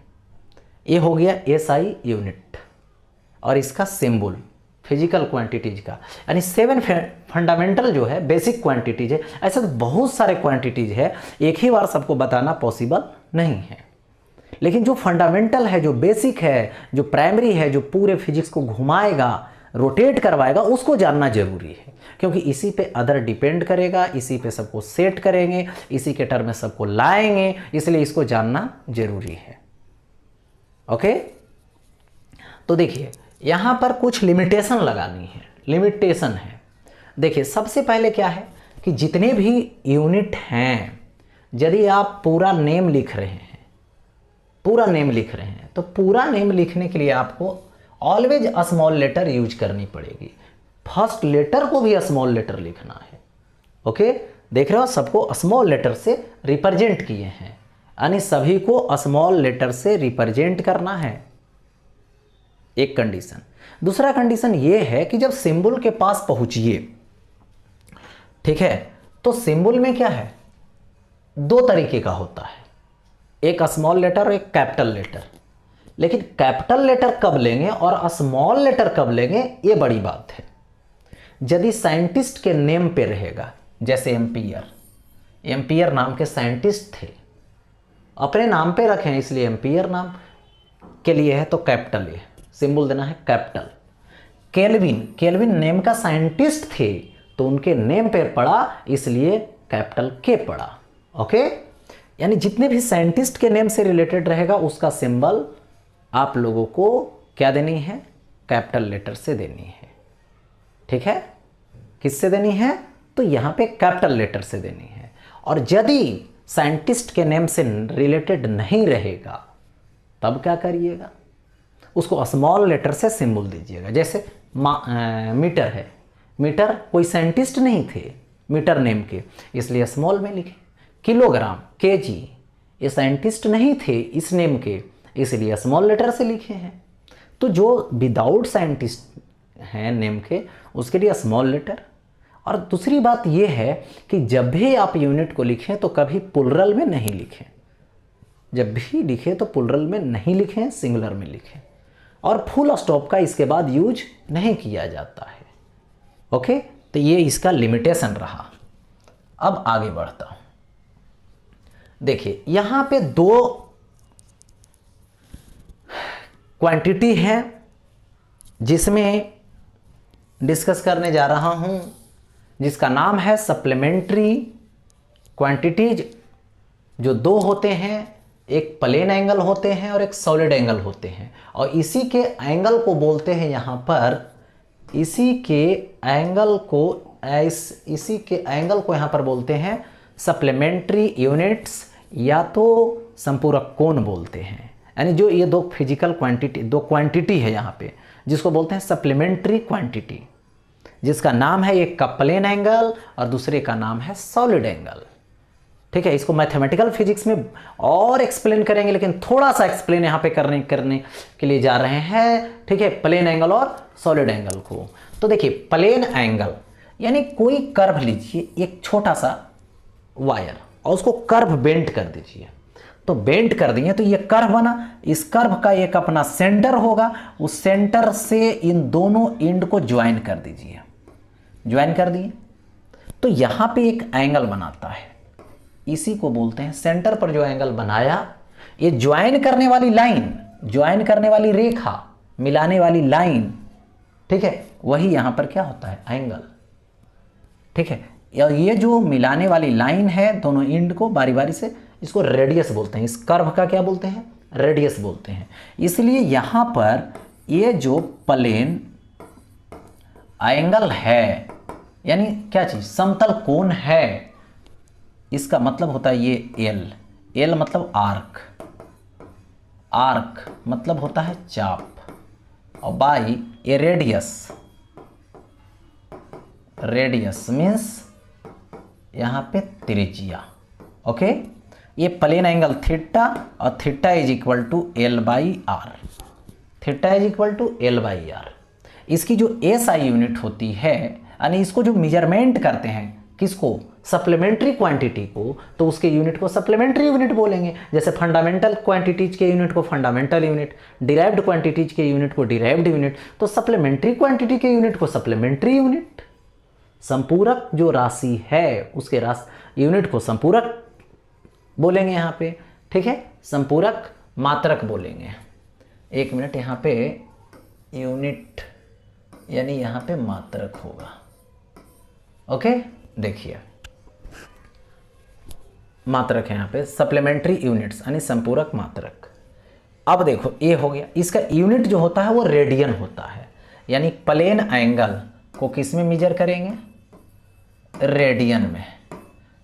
Speaker 1: ये हो गया SI यूनिट और इसका सिंबल फिजिकल क्वांटिटीज का, यानी 7 फंडामेंटल जो है बेसिक क्वांटिटीज है। ऐसे तो बहुत सारे क्वांटिटीज है, एक ही बार सबको बताना पॉसिबल नहीं है, लेकिन जो फंडामेंटल है, जो बेसिक है, जो प्राइमरी है, जो पूरे फिजिक्स को घुमाएगा, रोटेट करवाएगा, उसको जानना जरूरी है, क्योंकि इसी पे अदर डिपेंड करेगा, इसी पे सबको सेट करेंगे, इसी के टर्म में सबको लाएंगे, इसलिए इसको जानना जरूरी है। ओके, तो देखिए यहाँ पर कुछ लिमिटेशन लगानी है, लिमिटेशन है। देखिए सबसे पहले क्या है कि जितने भी यूनिट हैं, यदि आप पूरा नेम लिख रहे हैं, पूरा नेम लिख रहे हैं, तो पूरा नेम लिखने के लिए आपको ऑलवेज स्मॉल लेटर यूज करनी पड़ेगी। फर्स्ट लेटर को भी स्मॉल लेटर लिखना है। ओके, देख रहे हो सबको स्मॉल लेटर से रिप्रेजेंट किए हैं, यानी सभी को स्मॉल लेटर से रिप्रेजेंट करना है, एक कंडीशन। दूसरा कंडीशन ये है कि जब सिंबल के पास पहुंचिए, ठीक है, तो सिंबल में क्या है, 2 तरीके का होता है, एक स्मॉल लेटर और एक कैपिटल लेटर। लेकिन कैपिटल लेटर कब लेंगे और स्मॉल लेटर कब लेंगे, ये बड़ी बात है। यदि साइंटिस्ट के नेम पे रहेगा, जैसे एम्पियर, एम्पियर नाम के साइंटिस्ट थे, अपने नाम पे रखें इसलिए एम्पियर नाम के लिए है, तो कैपिटल है, सिंबल देना है कैपिटल। केल्विन, केल्विन नेम का साइंटिस्ट थे, तो उनके नेम पे पड़ा इसलिए कैपिटल के पड़ा। ओके, यानी जितने भी साइंटिस्ट के नेम से रिलेटेड रहेगा उसका सिंबल आप लोगों को क्या देनी है, कैपिटल लेटर से देनी है। ठीक है, किससे देनी है, तो यहाँ पे कैपिटल लेटर से देनी है। और यदि साइंटिस्ट के नेम से रिलेटेड नहीं रहेगा तब क्या करिएगा, उसको स्मॉल लेटर से सिंबल दीजिएगा। जैसे मीटर है, मीटर कोई साइंटिस्ट नहीं थे मीटर नेम के, इसलिए स्मॉल में लिखे। किलोग्राम, केजी, ये साइंटिस्ट नहीं थे इस नेम के, इसलिए स्मॉल लेटर से लिखे हैं। तो जो विदाउट साइंटिस्ट हैं नेम के, उसके लिए स्मॉल लेटर। और दूसरी बात ये है कि जब भी आप यूनिट को लिखें तो कभी प्लुरल में नहीं लिखें, जब भी लिखें तो प्लुरल में नहीं लिखें, सिंगुलर में लिखें। और फुल स्टॉप का इसके बाद यूज नहीं किया जाता है। ओके, तो ये इसका लिमिटेशन रहा। अब आगे बढ़ता हूं। देखिए यहां पे दो क्वांटिटी है जिसमें डिस्कस करने जा रहा हूं, जिसका नाम है सप्लीमेंट्री क्वांटिटीज। जो दो होते हैं, एक प्लेन एंगल होते हैं और एक सॉलिड एंगल होते हैं, और इसी के एंगल को बोलते हैं यहाँ पर, इसी के एंगल को यहाँ पर बोलते हैं सप्लीमेंट्री यूनिट्स, या तो संपूरक कोण बोलते हैं। यानी जो ये दो फिजिकल क्वांटिटी, दो क्वांटिटी है यहाँ पे, जिसको बोलते हैं सप्लीमेंट्री क्वांटिटी, जिसका नाम है एक का प्लेन एंगल और दूसरे का नाम है सॉलिड एंगल। ठीक है, इसको मैथमेटिकल फिजिक्स में और एक्सप्लेन करेंगे, लेकिन थोड़ा सा एक्सप्लेन यहाँ पे करने के लिए जा रहे हैं। ठीक है, प्लेन एंगल और सॉलिड एंगल को। तो देखिए प्लेन एंगल यानी कोई कर्व लीजिए, एक छोटा सा वायर, और उसको कर्व बेंड कर दीजिए। तो बेंड कर दिए तो ये कर्व बना, इस कर्व का एक अपना सेंटर होगा, उस सेंटर से इन दोनों एंड को ज्वाइन कर दीजिए। ज्वाइन कर दिए तो यहां पे एक एंगल बनाता है, इसी को बोलते हैं, सेंटर पर जो एंगल बनाया, ये ज्वाइन करने वाली लाइन, ज्वाइन करने वाली रेखा, मिलाने वाली लाइन, ठीक है, वही यहां पर क्या होता है, एंगल। ठीक है, ये जो मिलाने वाली लाइन है दोनों एंड को बारी बारी से, इसको रेडियस बोलते हैं। इस कर्व का क्या बोलते हैं, रेडियस बोलते हैं। इसलिए यहां पर ये जो प्लेन एंगल है, यानी क्या चीज, समतल कोण है, इसका मतलब होता है ये एल, एल मतलब आर्क, आर्क मतलब होता है चाप, और by a radius, radius means यहां पे त्रिज्या। ओके, ये प्लेन एंगल थीटा, और theta is equal to l by r, theta is equal to l by r. इसकी जो एस आई यूनिट होती है, यानी इसको जो मेजरमेंट करते हैं, किसको, सप्लीमेंट्री क्वांटिटी को, तो उसके यूनिट को सप्लीमेंट्री यूनिट बोलेंगे। जैसे फंडामेंटल क्वांटिटीज के यूनिट को फंडामेंटल यूनिट, डिराइव्ड क्वांटिटीज के यूनिट को डिराइव्ड यूनिट, तो सप्लीमेंट्री क्वांटिटी के यूनिट को सप्लीमेंट्री यूनिट। संपूरक जो राशि है उसके यूनिट को संपूरक बोलेंगे यहाँ पे। ठीक है, संपूरक मात्रक बोलेंगे। एक मिनट, यहाँ पे यूनिट यानी यहाँ पे मात्रक होगा। ओके, देखिए मात्रक है यहाँ पे, सप्लीमेंट्री यूनिट्स यानी संपूरक मात्रक। अब देखो ये हो गया, इसका यूनिट जो होता है वो रेडियन होता है, यानी प्लेन एंगल को किस में मेजर करेंगे, रेडियन में।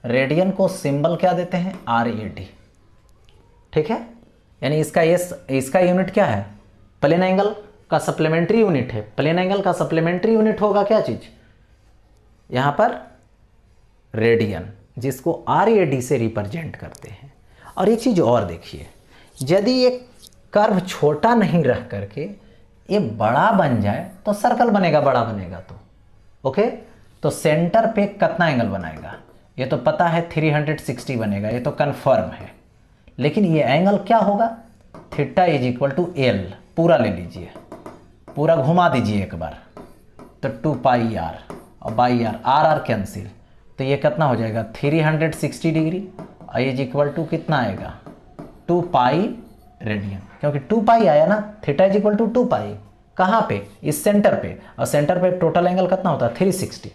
Speaker 1: रेडियन को सिंबल क्या देते हैं, RAD। ठीक है, यानी इसका यूनिट क्या है, प्लेन एंगल का सप्लीमेंट्री यूनिट है। प्लेन एंगल का सप्लीमेंट्री यूनिट होगा क्या चीज, यहां पर रेडियन, जिसको RAD से रिप्रेजेंट करते हैं। और एक चीज और देखिए, यदि ये कर्व छोटा नहीं रह करके ये बड़ा बन जाए तो सर्कल बनेगा, बड़ा बनेगा तो ओके। तो सेंटर पे कितना एंगल बनाएगा, ये तो पता है 360 बनेगा, ये तो कंफर्म है। लेकिन ये एंगल क्या होगा, theta is equal to l, पूरा ले लीजिए, पूरा घुमा दीजिए एक बार, तो 2 पाई आर, और by r, r r cancel, तो ये कितना हो जाएगा 360 डिग्री, और इज इक्वल टू कितना आएगा 2 पाई रेडियन, क्योंकि 2 पाई आया ना, थीटा इज इक्वल टू 2 पाई, कहाँ पे, इस सेंटर पे, और सेंटर पे टोटल एंगल कितना होता है 360,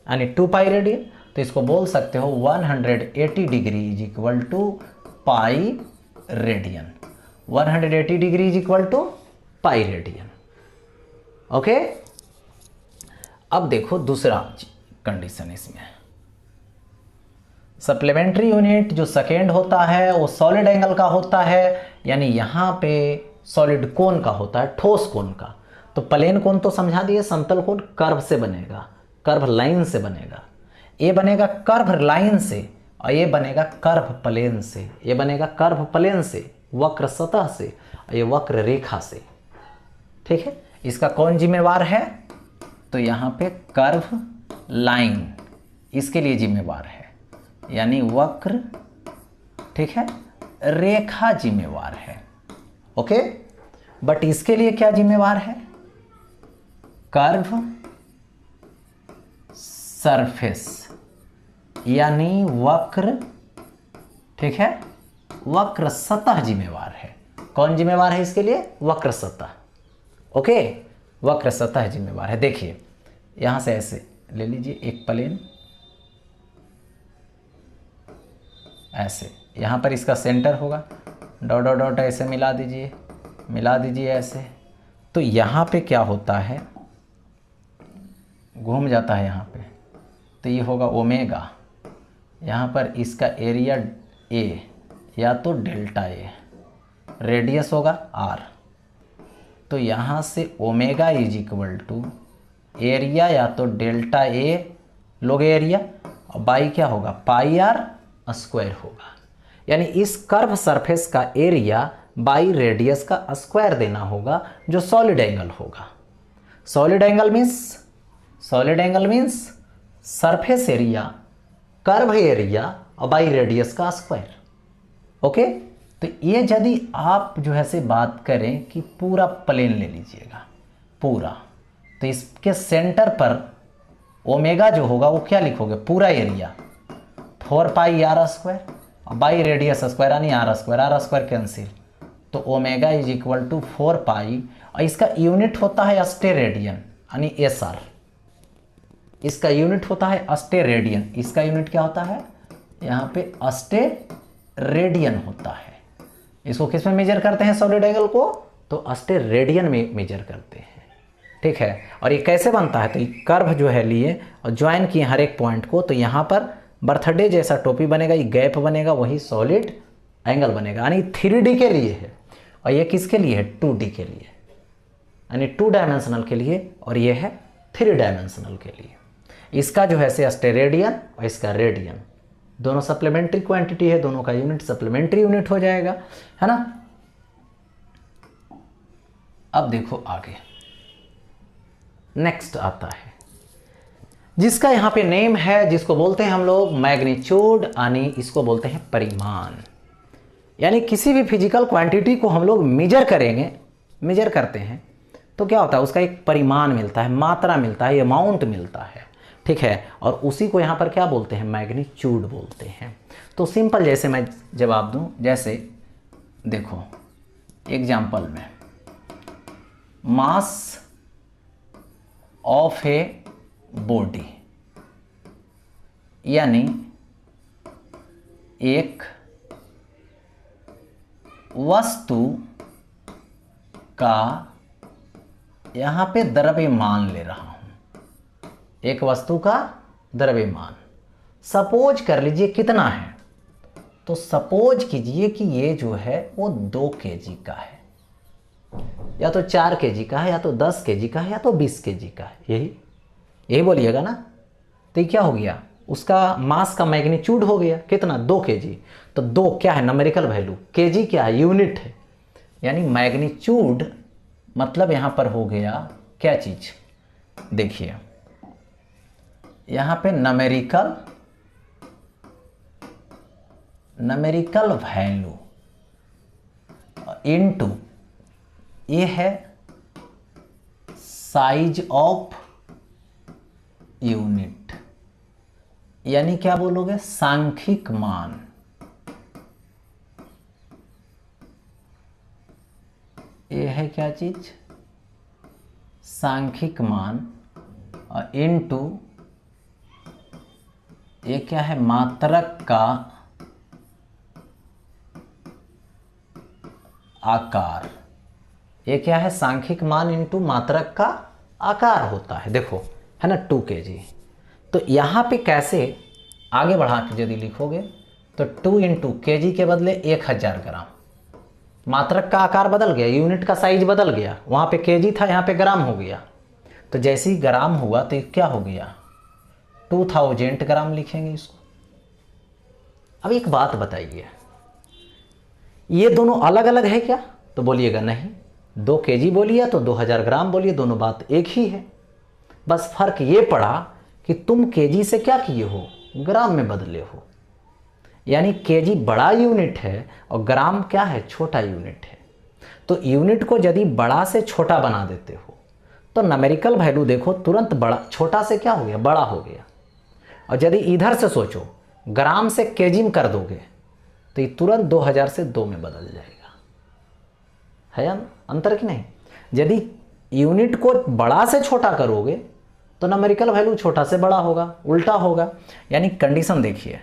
Speaker 1: यानी 2 पाई रेडियन। तो इसको बोल सकते हो 180 degree is equal to pi radian, 180 degree is equal to pi radian. Okay, अब देखो दूसरा कंडीशन इसमें, सप्लीमेंट्री यूनिट जो सेकेंड होता है वो सॉलिड एंगल का होता है, यानी यहाँ पे सॉलिड कोण का होता है, ठोस कोण का। तो प्लेन कोण तो समझा दिए, समतल कोण कर्व से बनेगा, कर्व लाइन से बनेगा। ये बनेगा कर्व लाइन से, और ये बनेगा कर्व प्लेन से, ये बनेगा कर्व प्लेन से, वक्र सतह से, और ये वक्र रेखा से। ठीक है, इसका कौन जिम्मेवार है? तो यहाँ पे कर्व लाइन इसके लिए जिम्मेवार है, यानी वक्र, ठीक है, रेखा जिम्मेवार है। ओके, बट इसके लिए क्या जिम्मेवार है? कर्व सरफेस, यानी वक्र, ठीक है, वक्र सतह जिम्मेवार है। कौन जिम्मेवार है इसके लिए? वक्र सतह। ओके, वक्र सतह जिम्मेवार है। देखिए यहां से ऐसे ले लीजिए एक प्लेन, ऐसे यहां पर इसका सेंटर होगा, डॉट डॉट डॉट ऐसे मिला दीजिए, मिला दीजिए ऐसे। तो यहां पे क्या होता है, घूम जाता है यहाँ पे, तो ये होगा ओमेगा। यहाँ पर इसका एरिया ए या तो डेल्टा ए, रेडियस होगा आर। तो यहाँ से omega is equal to area या तो डेल्टा ए लोगे एरिया, और बाई क्या होगा? पाई आर स्क्वायर होगा। यानी इस कर्व सरफेस का एरिया बाई रेडियस का स्क्वायर देना होगा, जो सॉलिड एंगल होगा। Solid angle means surface area, curve area और बाई रेडियस का स्क्वायर। ओके, तो ये यदि आप जो है से बात करें कि पूरा प्लेन ले लीजिएगा पूरा, तो इसके सेंटर पर ओमेगा जो होगा वो क्या लिखोगे? पूरा एरिया 4 पाई आर स्क्वायर और बाई रेडियस स्क्वायर, यानी आर स्क्वायर कैंसिल। तो ओमेगा इज इक्वल टू 4 पाई, और इसका यूनिट होता है अस्टेरेडियन, यानी एस आर। इसका यूनिट होता है अस्टेरेडियन। इसका यूनिट क्या होता है? यहाँ पे अस्टेरेडियन होता है। इसको किस में मेजर करते हैं सॉलिड एंगल को? तो अस्टेरेडियन में मेजर करते हैं। ठीक है, और ये कैसे बनता है? तो ये कर्व जो है लिए और ज्वाइन किए हर एक पॉइंट को, तो यहाँ पर बर्थडे जैसा टोपी बनेगा, ये गैप बनेगा, वही सॉलिड एंगल बनेगा। यानी 3D के लिए है, और ये किसके लिए है? 2D के लिए, यानी 2 डायमेंशनल के लिए, और ये है 3 डायमेंशनल के लिए। इसका जो है से अस्टेरेडियन और इसका रेडियन दोनों सप्लीमेंट्री क्वांटिटी है, दोनों का यूनिट सप्लीमेंट्री यूनिट हो जाएगा, है ना। अब देखो आगे नेक्स्ट आता है, जिसका यहाँ पे नेम है, जिसको बोलते हैं हम लोग मैग्नीट्यूड, यानी इसको बोलते हैं परिमाण। यानी किसी भी फिजिकल क्वांटिटी को हम लोग मेजर करते हैं, तो क्या होता है? उसका एक परिमाण मिलता है, मात्रा मिलता है, अमाउंट मिलता है। ठीक है, और उसी को यहाँ पर क्या बोलते हैं? मैग्नीट्यूड बोलते हैं। तो सिंपल जैसे मैं जवाब दूं, जैसे देखो एग्जाम्पल में, मास ऑफ ए बॉडी, यानी एक वस्तु का यहां पे द्रव्यमान ले रहा हूं, एक वस्तु का द्रव्यमान सपोज कर लीजिए कितना है? तो सपोज कीजिए कि ये जो है वो 2 kg का है, या तो 4 kg का है, या तो 10 kg का है, या तो 20 kg का है। यही बोलिएगा ना। तो ये क्या हो गया? उसका मास का मैग्नीट्यूड हो गया कितना? 2 kg। तो 2 क्या है? नंबरिकल वैल्यू, kg क्या है? यूनिट है। यानी मैग्नीट्यूड मतलब यहां पर हो गया क्या चीज? देखिए यहां पे नमेरिकल वैल्यू इनटू ये है साइज ऑफ यूनिट, यानी क्या बोलोगे? सांख्यिक मान। ये है क्या चीज? सांख्यिक मान, और इनटू ये क्या है? मात्रक का आकार। ये क्या है? सांख्यिक मान इनटू मात्रक का आकार होता है। देखो है ना 2 kg। तो यहाँ पे कैसे आगे बढ़ा के यदि लिखोगे तो 2 इंटू kg के बदले 1000 ग्राम, मात्रक का आकार बदल गया, यूनिट का साइज बदल गया। वहाँ पे kg था, यहाँ पे ग्राम हो गया। तो जैसे ही ग्राम हुआ तो क्या हो गया? 2000 ग्राम लिखेंगे इसको। अब एक बात बताइए, ये दोनों अलग अलग है क्या? तो बोलिएगा नहीं। 2 kg बोलिए तो 2000 ग्राम बोलिए, दोनों बात एक ही है। बस फर्क ये पड़ा कि तुम केजी से क्या किए हो, ग्राम में बदले हो। यानी केजी बड़ा यूनिट है और ग्राम क्या है, छोटा यूनिट है। तो यूनिट को यदि बड़ा से छोटा बना देते हो तो न्यूमेरिकल वैल्यू देखो तुरंत बड़ा, छोटा से क्या हो गया, बड़ा हो गया। और यदि इधर से सोचो, ग्राम से केजी में कर दोगे तो ये तुरंत 2000 से 2 में बदल जाएगा। है अंतर कि नहीं? यदि यूनिट को बड़ा से छोटा करोगे तो न्यूमेरिकल वैल्यू छोटा से बड़ा होगा, उल्टा होगा। यानी कंडीशन देखिए,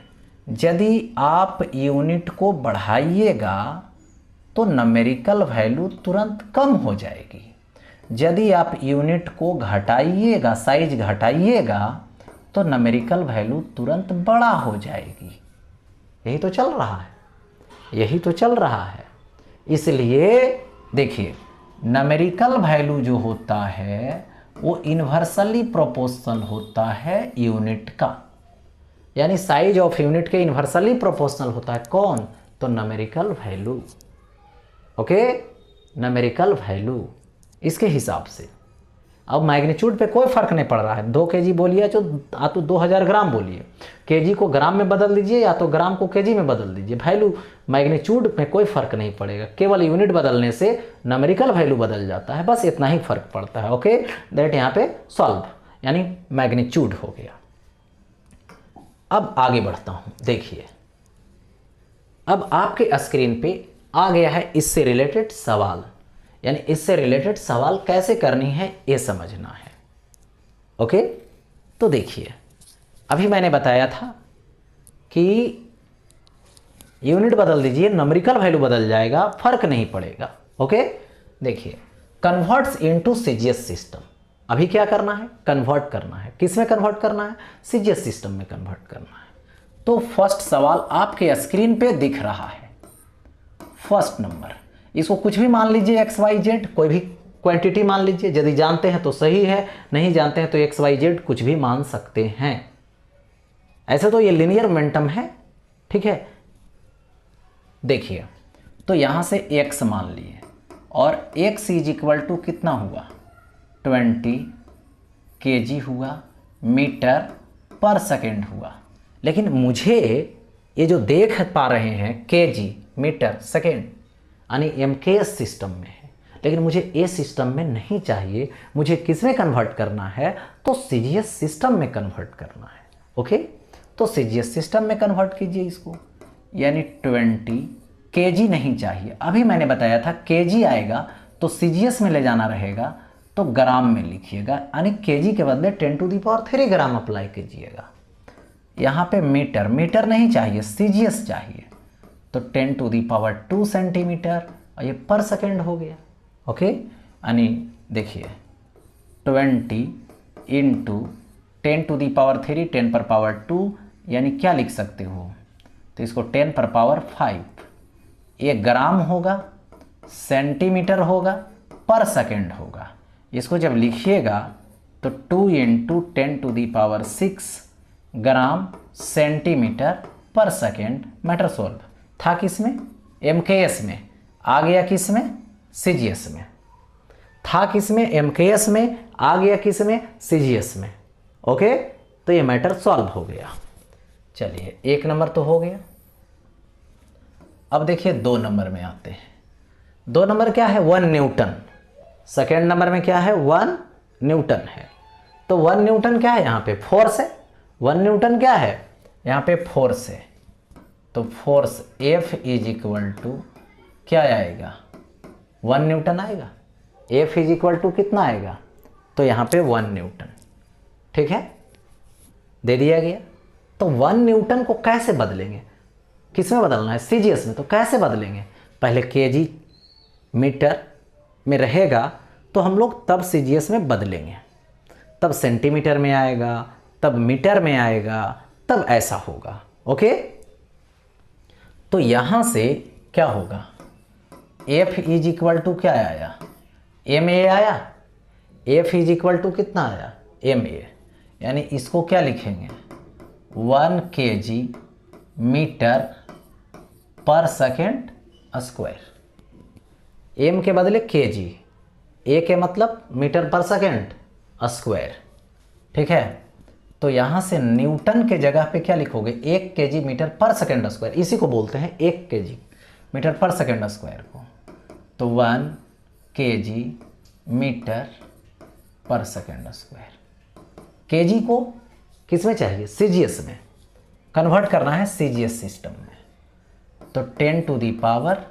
Speaker 1: यदि आप यूनिट को बढ़ाइएगा तो न्यूमेरिकल वैल्यू तुरंत कम हो जाएगी। यदि आप यूनिट को घटाइएगा, साइज घटाइएगा, तो न्यूमेरिकल वैल्यू तुरंत बड़ा हो जाएगी। यही तो चल रहा है, यही तो चल रहा है। इसलिए देखिए, न्यूमेरिकल वैल्यू जो होता है वो इन्वर्सली प्रोपोर्शनल होता है यूनिट का। यानी साइज ऑफ यूनिट के इन्वर्सली प्रोपोर्शनल होता है कौन? तो numerical value. Okay, numerical value इसके हिसाब से। अब मैग्नीट्यूड पे कोई फर्क नहीं पड़ रहा है। 2 kg बोलिए या तो 2000 ग्राम बोलिए, केजी को ग्राम में बदल दीजिए या तो ग्राम को केजी में बदल दीजिए, वैल्यू मैग्नीट्यूड में कोई फर्क नहीं पड़ेगा। केवल यूनिट बदलने से न्यूमेरिकल वैल्यू बदल जाता है, बस इतना ही फर्क पड़ता है। ओके, दैट यहाँ पे सॉल्व, यानी मैग्नीट्यूड हो गया। अब आगे बढ़ता हूँ, देखिए अब आपके स्क्रीन पे आ गया है इससे रिलेटेड सवाल। यानी इससे रिलेटेड सवाल कैसे करनी है ये समझना है। ओके, तो देखिए अभी मैंने बताया था कि यूनिट बदल दीजिए, न्यूमेरिकल वैल्यू बदल जाएगा, फर्क नहीं पड़ेगा। ओके, देखिए कन्वर्ट्स इनटू सीजीएस सिस्टम। अभी क्या करना है, कन्वर्ट करना है। किस में कन्वर्ट करना है? सीजीएस सिस्टम में कन्वर्ट करना है। तो फर्स्ट सवाल आपके स्क्रीन पे दिख रहा है, फर्स्ट नंबर। इसको कुछ भी मान लीजिए, XYZ कोई भी क्वांटिटी मान लीजिए। यदि जानते हैं तो सही है, नहीं जानते हैं तो XYZ कुछ भी मान सकते हैं। ऐसे तो ये लीनियर मोमेंटम है, ठीक है। देखिए तो यहां से x मान लिए और x इज इक्वल टू कितना हुआ, 20 kg हुआ, मीटर पर सेकेंड हुआ। लेकिन मुझे ये जो देख पा रहे हैं kg मीटर सेकेंड यानी MKS सिस्टम में है, लेकिन मुझे ए सिस्टम में नहीं चाहिए। मुझे किस में कन्वर्ट करना है? तो सीजीएस सिस्टम में कन्वर्ट करना है। ओके, तो सीजीएस सिस्टम में कन्वर्ट कीजिए इसको। यानी 20 kg नहीं चाहिए, अभी मैंने बताया था kg आएगा तो सीजीएस में ले जाना रहेगा, तो ग्राम में लिखिएगा। यानी kg के बदले 10³ ग्राम अप्लाई कीजिएगा। यहाँ पे मीटर, मीटर नहीं चाहिए, सीजीएस चाहिए, तो 10⁻² सेंटीमीटर, और ये पर सेकेंड हो गया। ओके, यानी देखिए 20 इंटू 10⁻3 10⁻², यानी क्या लिख सकते हो, तो इसको 10⁵ ये ग्राम होगा, सेंटीमीटर होगा, पर सेकेंड होगा। इसको जब लिखिएगा तो 2 इंटू 10⁶ ग्राम centimetre per second. Matter solve था किस में, MKS में, आ गया किस में, CGS में। था किस में, MKS में, आ गया किस में, CGS में। ओके, तो ये मैटर सॉल्व हो गया। चलिए 1 नंबर तो हो गया। अब देखिए 2 नंबर में आते हैं। 2 नंबर क्या है, 1 न्यूटन। सेकेंड नंबर में क्या है, 1 न्यूटन है। तो 1 न्यूटन क्या है, यहाँ पे फोर्स है। 1 न्यूटन क्या है, यहाँ पे फोर्स है। तो force F is equal to क्या आएगा, 1 न्यूटन आएगा। F इज इक्वल टू कितना आएगा, तो यहाँ पे 1 न्यूटन। ठीक है, दे दिया गया। तो 1 न्यूटन को कैसे बदलेंगे, किस में बदलना है, सीजीएस में। तो कैसे बदलेंगे, पहले केजी मीटर में रहेगा तो हम लोग तब सीजीएस में बदलेंगे, तब सेंटीमीटर में आएगा, तब मीटर में आएगा, तब ऐसा होगा। ओके, तो यहां से क्या होगा, F इज इक्वल टू क्या आया, MA आया। F इज इक्वल टू कितना आया, MA। यानी इसको क्या लिखेंगे, 1 kg मीटर पर सेकेंड स्क्वायर। एम के बदले केजी, ए के मतलब मीटर पर सेकेंड स्क्वायर, ठीक है। तो यहाँ से न्यूटन के जगह पे क्या लिखोगे, 1 केजी मीटर पर सेकेंड स्क्वायर, इसी को बोलते हैं 1 केजी मीटर पर सेकेंड स्क्वायर को। तो 1 केजी मीटर पर सेकेंड स्क्वायर। केजी को किस में चाहिए, सीजीएस में कन्वर्ट करना है, सीजीएस सिस्टम में। तो 10 to the power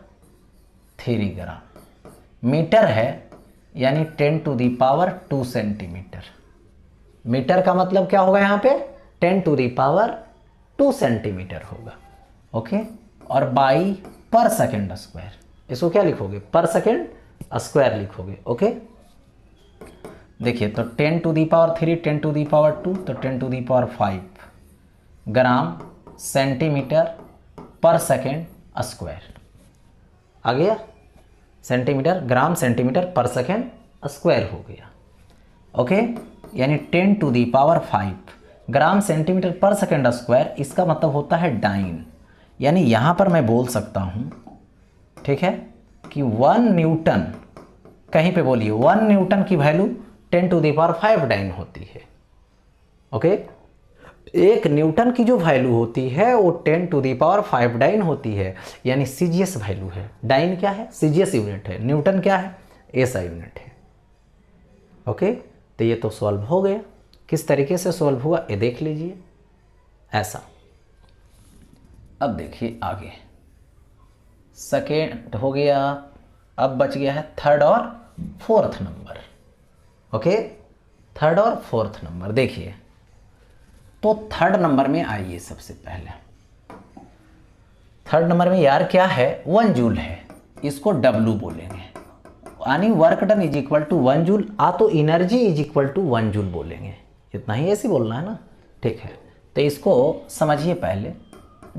Speaker 1: 3 gram. Metre है यानी 10 to the power 2 centimetre. Metre का मतलब क्या होगा यहाँ पे, 10 टू दी पावर 2 सेंटीमीटर होगा, ओके। और बाई पर सेकेंड स्क्वायर, इसको क्या लिखोगे, पर सेकेंड स्क्वायर लिखोगे, ओके। देखिए तो 10 to the power 3, 10 to the power 2, तो 10 to the power 5 gram centimetre per second square आ गया। Centimetre, gram centimetre per second square हो गया, ओके। यानी 10 to the power 5 gram centimetre per second square, इसका मतलब होता है डाइन। यानी यहाँ पर मैं बोल सकता हूँ, ठीक है, कि 1 न्यूटन, कहीं पे बोलिए 1 न्यूटन की value 10 to the power 5 dyne होती है, ओके। 1 न्यूटन की जो वैल्यू होती है वो 10 टू दी पावर 5 डाइन होती है, यानी सीजीएस वैल्यू है। डाइन क्या है, सीजीएस यूनिट है। न्यूटन क्या है, एसआई यूनिट है, ओके। तो ये तो सॉल्व हो गया। किस तरीके से सॉल्व हुआ ये देख लीजिए, ऐसा। अब देखिए आगे, सेकेंड हो गया, अब बच गया है थर्ड और फोर्थ नंबर, ओके। थर्ड और फोर्थ नंबर देखिए, तो थर्ड नंबर में आइए। सबसे पहले थर्ड नंबर में यार क्या है, 1 जूल है, इसको W बोलेंगे, यानी work done is equal to 1 joule, तो energy is equal to 1 joule बोलेंगे। इतना ही ऐसे बोलना है ना, ठीक है। तो इसको समझिए पहले,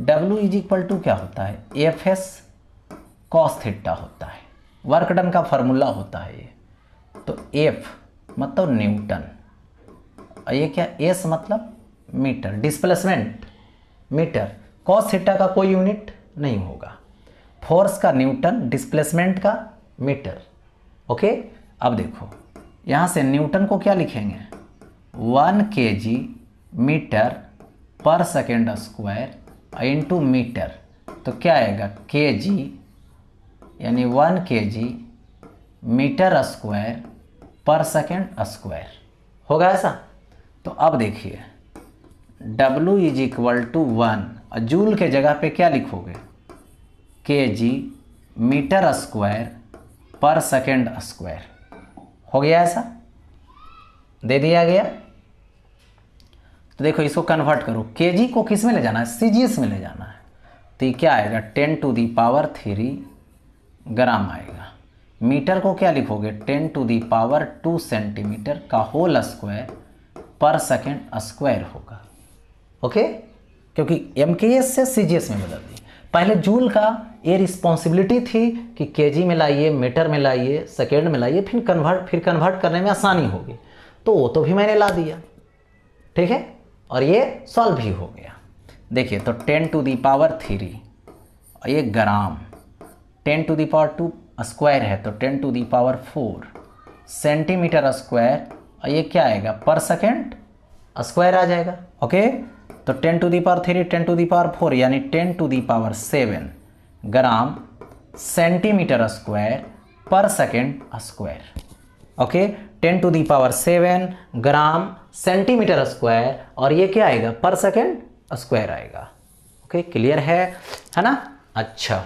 Speaker 1: W इज इक्वल टू क्या होता है, एफएस कॉस थीटा होता है, वर्क डन का फॉर्मूला होता है ये। तो एफ मतलब न्यूटन, और ये क्या, एस मतलब metre, displacement metre, cos theta का कोई यूनिट नहीं होगा, फोर्स का न्यूटन, डिस्प्लेसमेंट का मीटर, ओके। अब देखो यहाँ से न्यूटन को क्या लिखेंगे, 1 केजी मीटर पर सेकेंड स्क्वायर इनटू मीटर, तो क्या आएगा, केजी यानी 1 केजी मीटर स्क्वायर पर सेकेंड स्क्वायर, होगा ऐसा। तो अब देखिए W इज इक्वल टू 1, और जूल के जगह पे क्या लिखोगे, केजी मीटर स्क्वायर पर सेकेंड स्क्वायर, हो गया ऐसा, दे दिया गया। तो देखो इसको कन्वर्ट करो, केजी को किस में ले जाना है, सीजीएस में ले जाना है। तो ये क्या आएगा, 10 टू दी पावर 3 ग्राम आएगा। मीटर को क्या लिखोगे, 10 टू दी पावर 2 सेंटीमीटर का होल स्क्वायर पर सेकेंड स्क्वायर होगा, ओके। क्योंकि एमकेएस से सीजीएस में बदल दी। पहले जूल का ये रिस्पॉन्सिबिलिटी थी कि केजी में लाइए, मीटर में लाइए, सेकेंड में लाइए, फिर कन्वर्ट करने में आसानी होगी, तो वो तो भी मैंने ला दिया, ठीक है। और ये सॉल्व भी हो गया। देखिए तो 10 टू दी पावर 3, और ये gram, 10 to the power 2 square है, तो 10 to the power 4 centimetre square, और ये क्या आएगा, पर सेकेंड स्क्वायर आ जाएगा, ओके। तो 10 to the power 3, 10 to the power 4 यानी 10 to the power 7 gram centimetre square पर second square, okay. 10 to the power 7 gram centimetre square, और ये क्या आएगा, पर सेकेंड स्क्वायर आएगा, ओके। क्लियर है ना। अच्छा,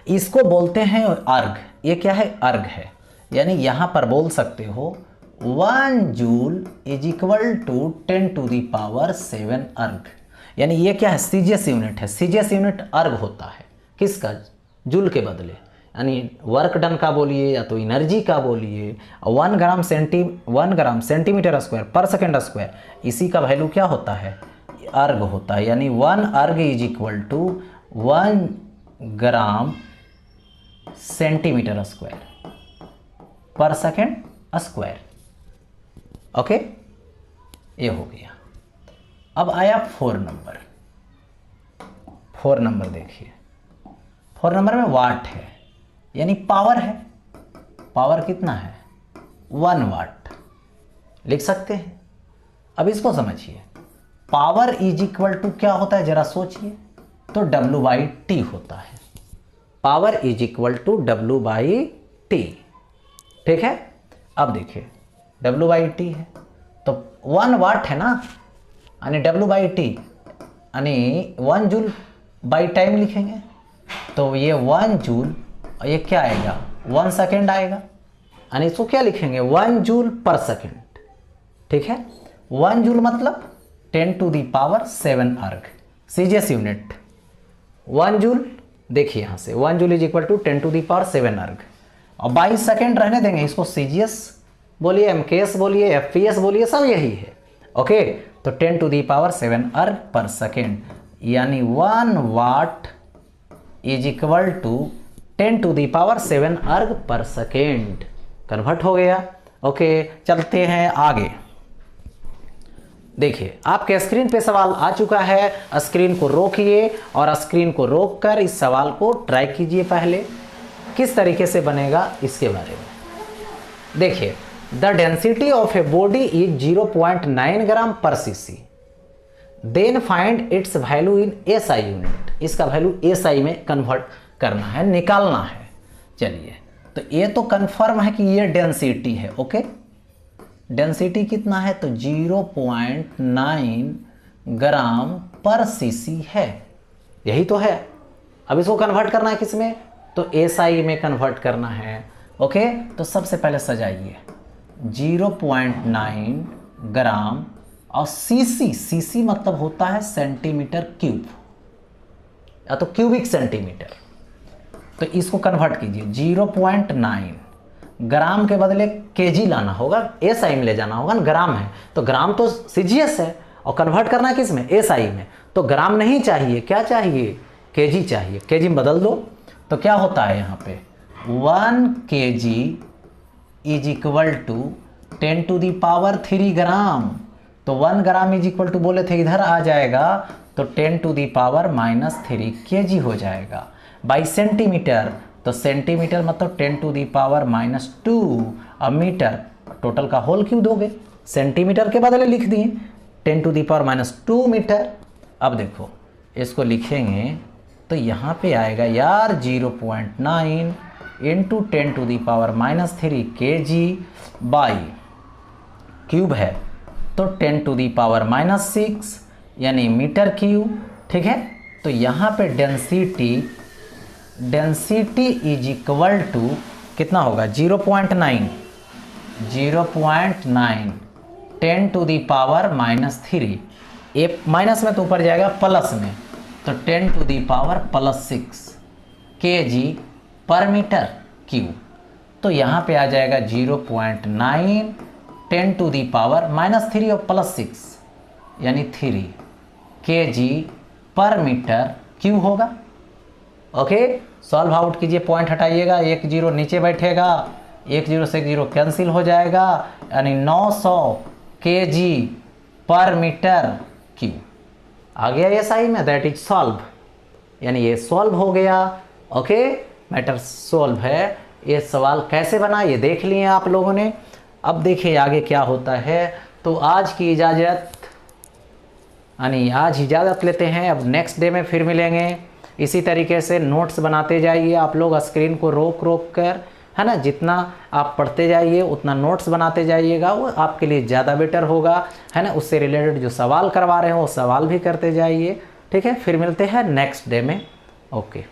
Speaker 1: इसको बोलते हैं अर्ग। ये क्या है, अर्ग है, यानी यहां पर बोल सकते हो 1 joule is equal to 10 to the power 7 erg. यानी ये क्या है, सीजीएस यूनिट है। सीजीएस यूनिट अर्ग होता है, किसका, जूल के बदले, यानी वर्क डन का बोलिए या तो एनर्जी का बोलिए। 1 ग्राम सेंटीमीटर स्क्वायर पर सेकेंड स्क्वायर, इसी का वैल्यू क्या होता है, अर्ग होता है। यानी 1 erg is equal to 1 gram centimetre square पर सेकेंड स्क्वायर, ओके। ये हो गया। अब आया 4 नंबर। 4 नंबर देखिए, 4 नंबर में वाट है, यानी पावर है। पावर कितना है? 1 वाट लिख सकते हैं। अब इसको समझिए, पावर इज इक्वल टू क्या होता है जरा सोचिए, तो W/T होता है। Power is equal to W/T, ठीक है। अब देखिए W/T है तो 1 वाट है ना, यानी W/T यानी 1 जूल बाई टाइम लिखेंगे, तो ये 1 जूल और ये क्या आएगा 1 सेकेंड आएगा, यानी इसको क्या लिखेंगे 1 जूल पर सेकेंड, ठीक है। 1 जूल मतलब 10⁻7 अर्ग, सीजीएस यूनिट। 1 जूल देखिए यहाँ से 1 जूल इज इक्वल टू 10⁻7 अर्ग, और 22 सेकेंड रहने देंगे, इसको सीजीएस बोलिए, एमकेएस बोलिए, एफपीएस बोलिए, सब यही है। ओके, तो 10⁻7 अर्ग पर सेकेंड, यानी 1 वाट इज इक्वल टू 10⁻7 अर्ग पर सेकेंड, कन्वर्ट हो गया। ओके, चलते हैं आगे। देखिए आपके स्क्रीन पे सवाल आ चुका है, स्क्रीन को रोकिए और स्क्रीन को रोककर इस सवाल को ट्राई कीजिए। पहले किस तरीके से बनेगा इसके बारे में देखिए। The density of a body is 0.9 gram per cc, then find its value in SI unit. इसका वैल्यू एसआई में कन्वर्ट करना है, निकालना है। चलिए, तो ये तो कंफर्म है कि ये डेंसिटी है। ओके, डेंसिटी कितना है तो 0.9 ग्राम पर सीसी है, यही तो है। अब इसको कन्वर्ट करना है किस में, तो एसआई में कन्वर्ट करना है। ओके, तो सबसे पहले सजाइए 0.9 ग्राम और सीसी, सीसी मतलब होता है सेंटीमीटर क्यूब या तो क्यूबिक सेंटीमीटर, तो इसको कन्वर्ट कीजिए 0.9 ग्राम के बदले केजी लाना होगा, एसआई में ले जाना होगा ना, ग्राम है तो ग्राम तो सीजीएस है और कन्वर्ट करना है किस में, एसआई में, तो ग्राम नहीं चाहिए, क्या चाहिए केजी चाहिए। केजी में बदल दो तो क्या होता है यहाँ पे 1 kg इज इक्वल टू 10⁻³ ग्राम, तो 1 ग्राम इज इक्वल टू बोले थे इधर आ जाएगा तो 10⁻³ kg हो जाएगा। बाई सेंटीमीटर, तो सेंटीमीटर मतलब 10⁻², अब मीटर टोटल का होल क्यों दोगे, सेंटीमीटर के बदले लिख दिए 10⁻² मीटर। अब देखो इसको लिखेंगे तो यहाँ पे आएगा यार 0.9 इंटू 10⁻³ kg बाई क्यूब है तो 10⁻6 यानी मीटर क्यूब, ठीक है। तो यहाँ पे डेंसिटी इज इक्वल टू कितना होगा 0.9 10⁻³ ये माइनस में तो ऊपर जाएगा प्लस में, तो 10⁻6 kg पर मीटर क्यूब, तो यहाँ पे आ जाएगा 0.9 10⁻³ और +6 यानी 3 kg पर मीटर क्यूब होगा। ओके, सॉल्व आउट कीजिए, पॉइंट हटाइएगा, 1 0 नीचे बैठेगा, 1 0 से 1 0 कैंसिल हो जाएगा, यानी 900 kg पर मीटर क्यूब आ गया एसआई में। दैट इज सॉल्व, यानी ये सॉल्व हो गया। ओके, मैटर सॉल्व है। ये सवाल कैसे बना ये देख लिए आप लोगों ने। अब देखिए आगे क्या होता है। तो आज की इजाज़त, यानी आज इजाज़त लेते हैं, अब नेक्स्ट डे में फिर मिलेंगे। इसी तरीके से नोट्स बनाते जाइए आप लोग, स्क्रीन को रोक रोक कर, है ना, जितना आप पढ़ते जाइए उतना नोट्स बनाते जाइएगा, वो आपके लिए ज़्यादा बेटर होगा, है ना। उससे रिलेटेड जो सवाल करवा रहे हो वो सवाल भी करते जाइए, ठीक है। फिर मिलते हैं नेक्स्ट डे में। ओके।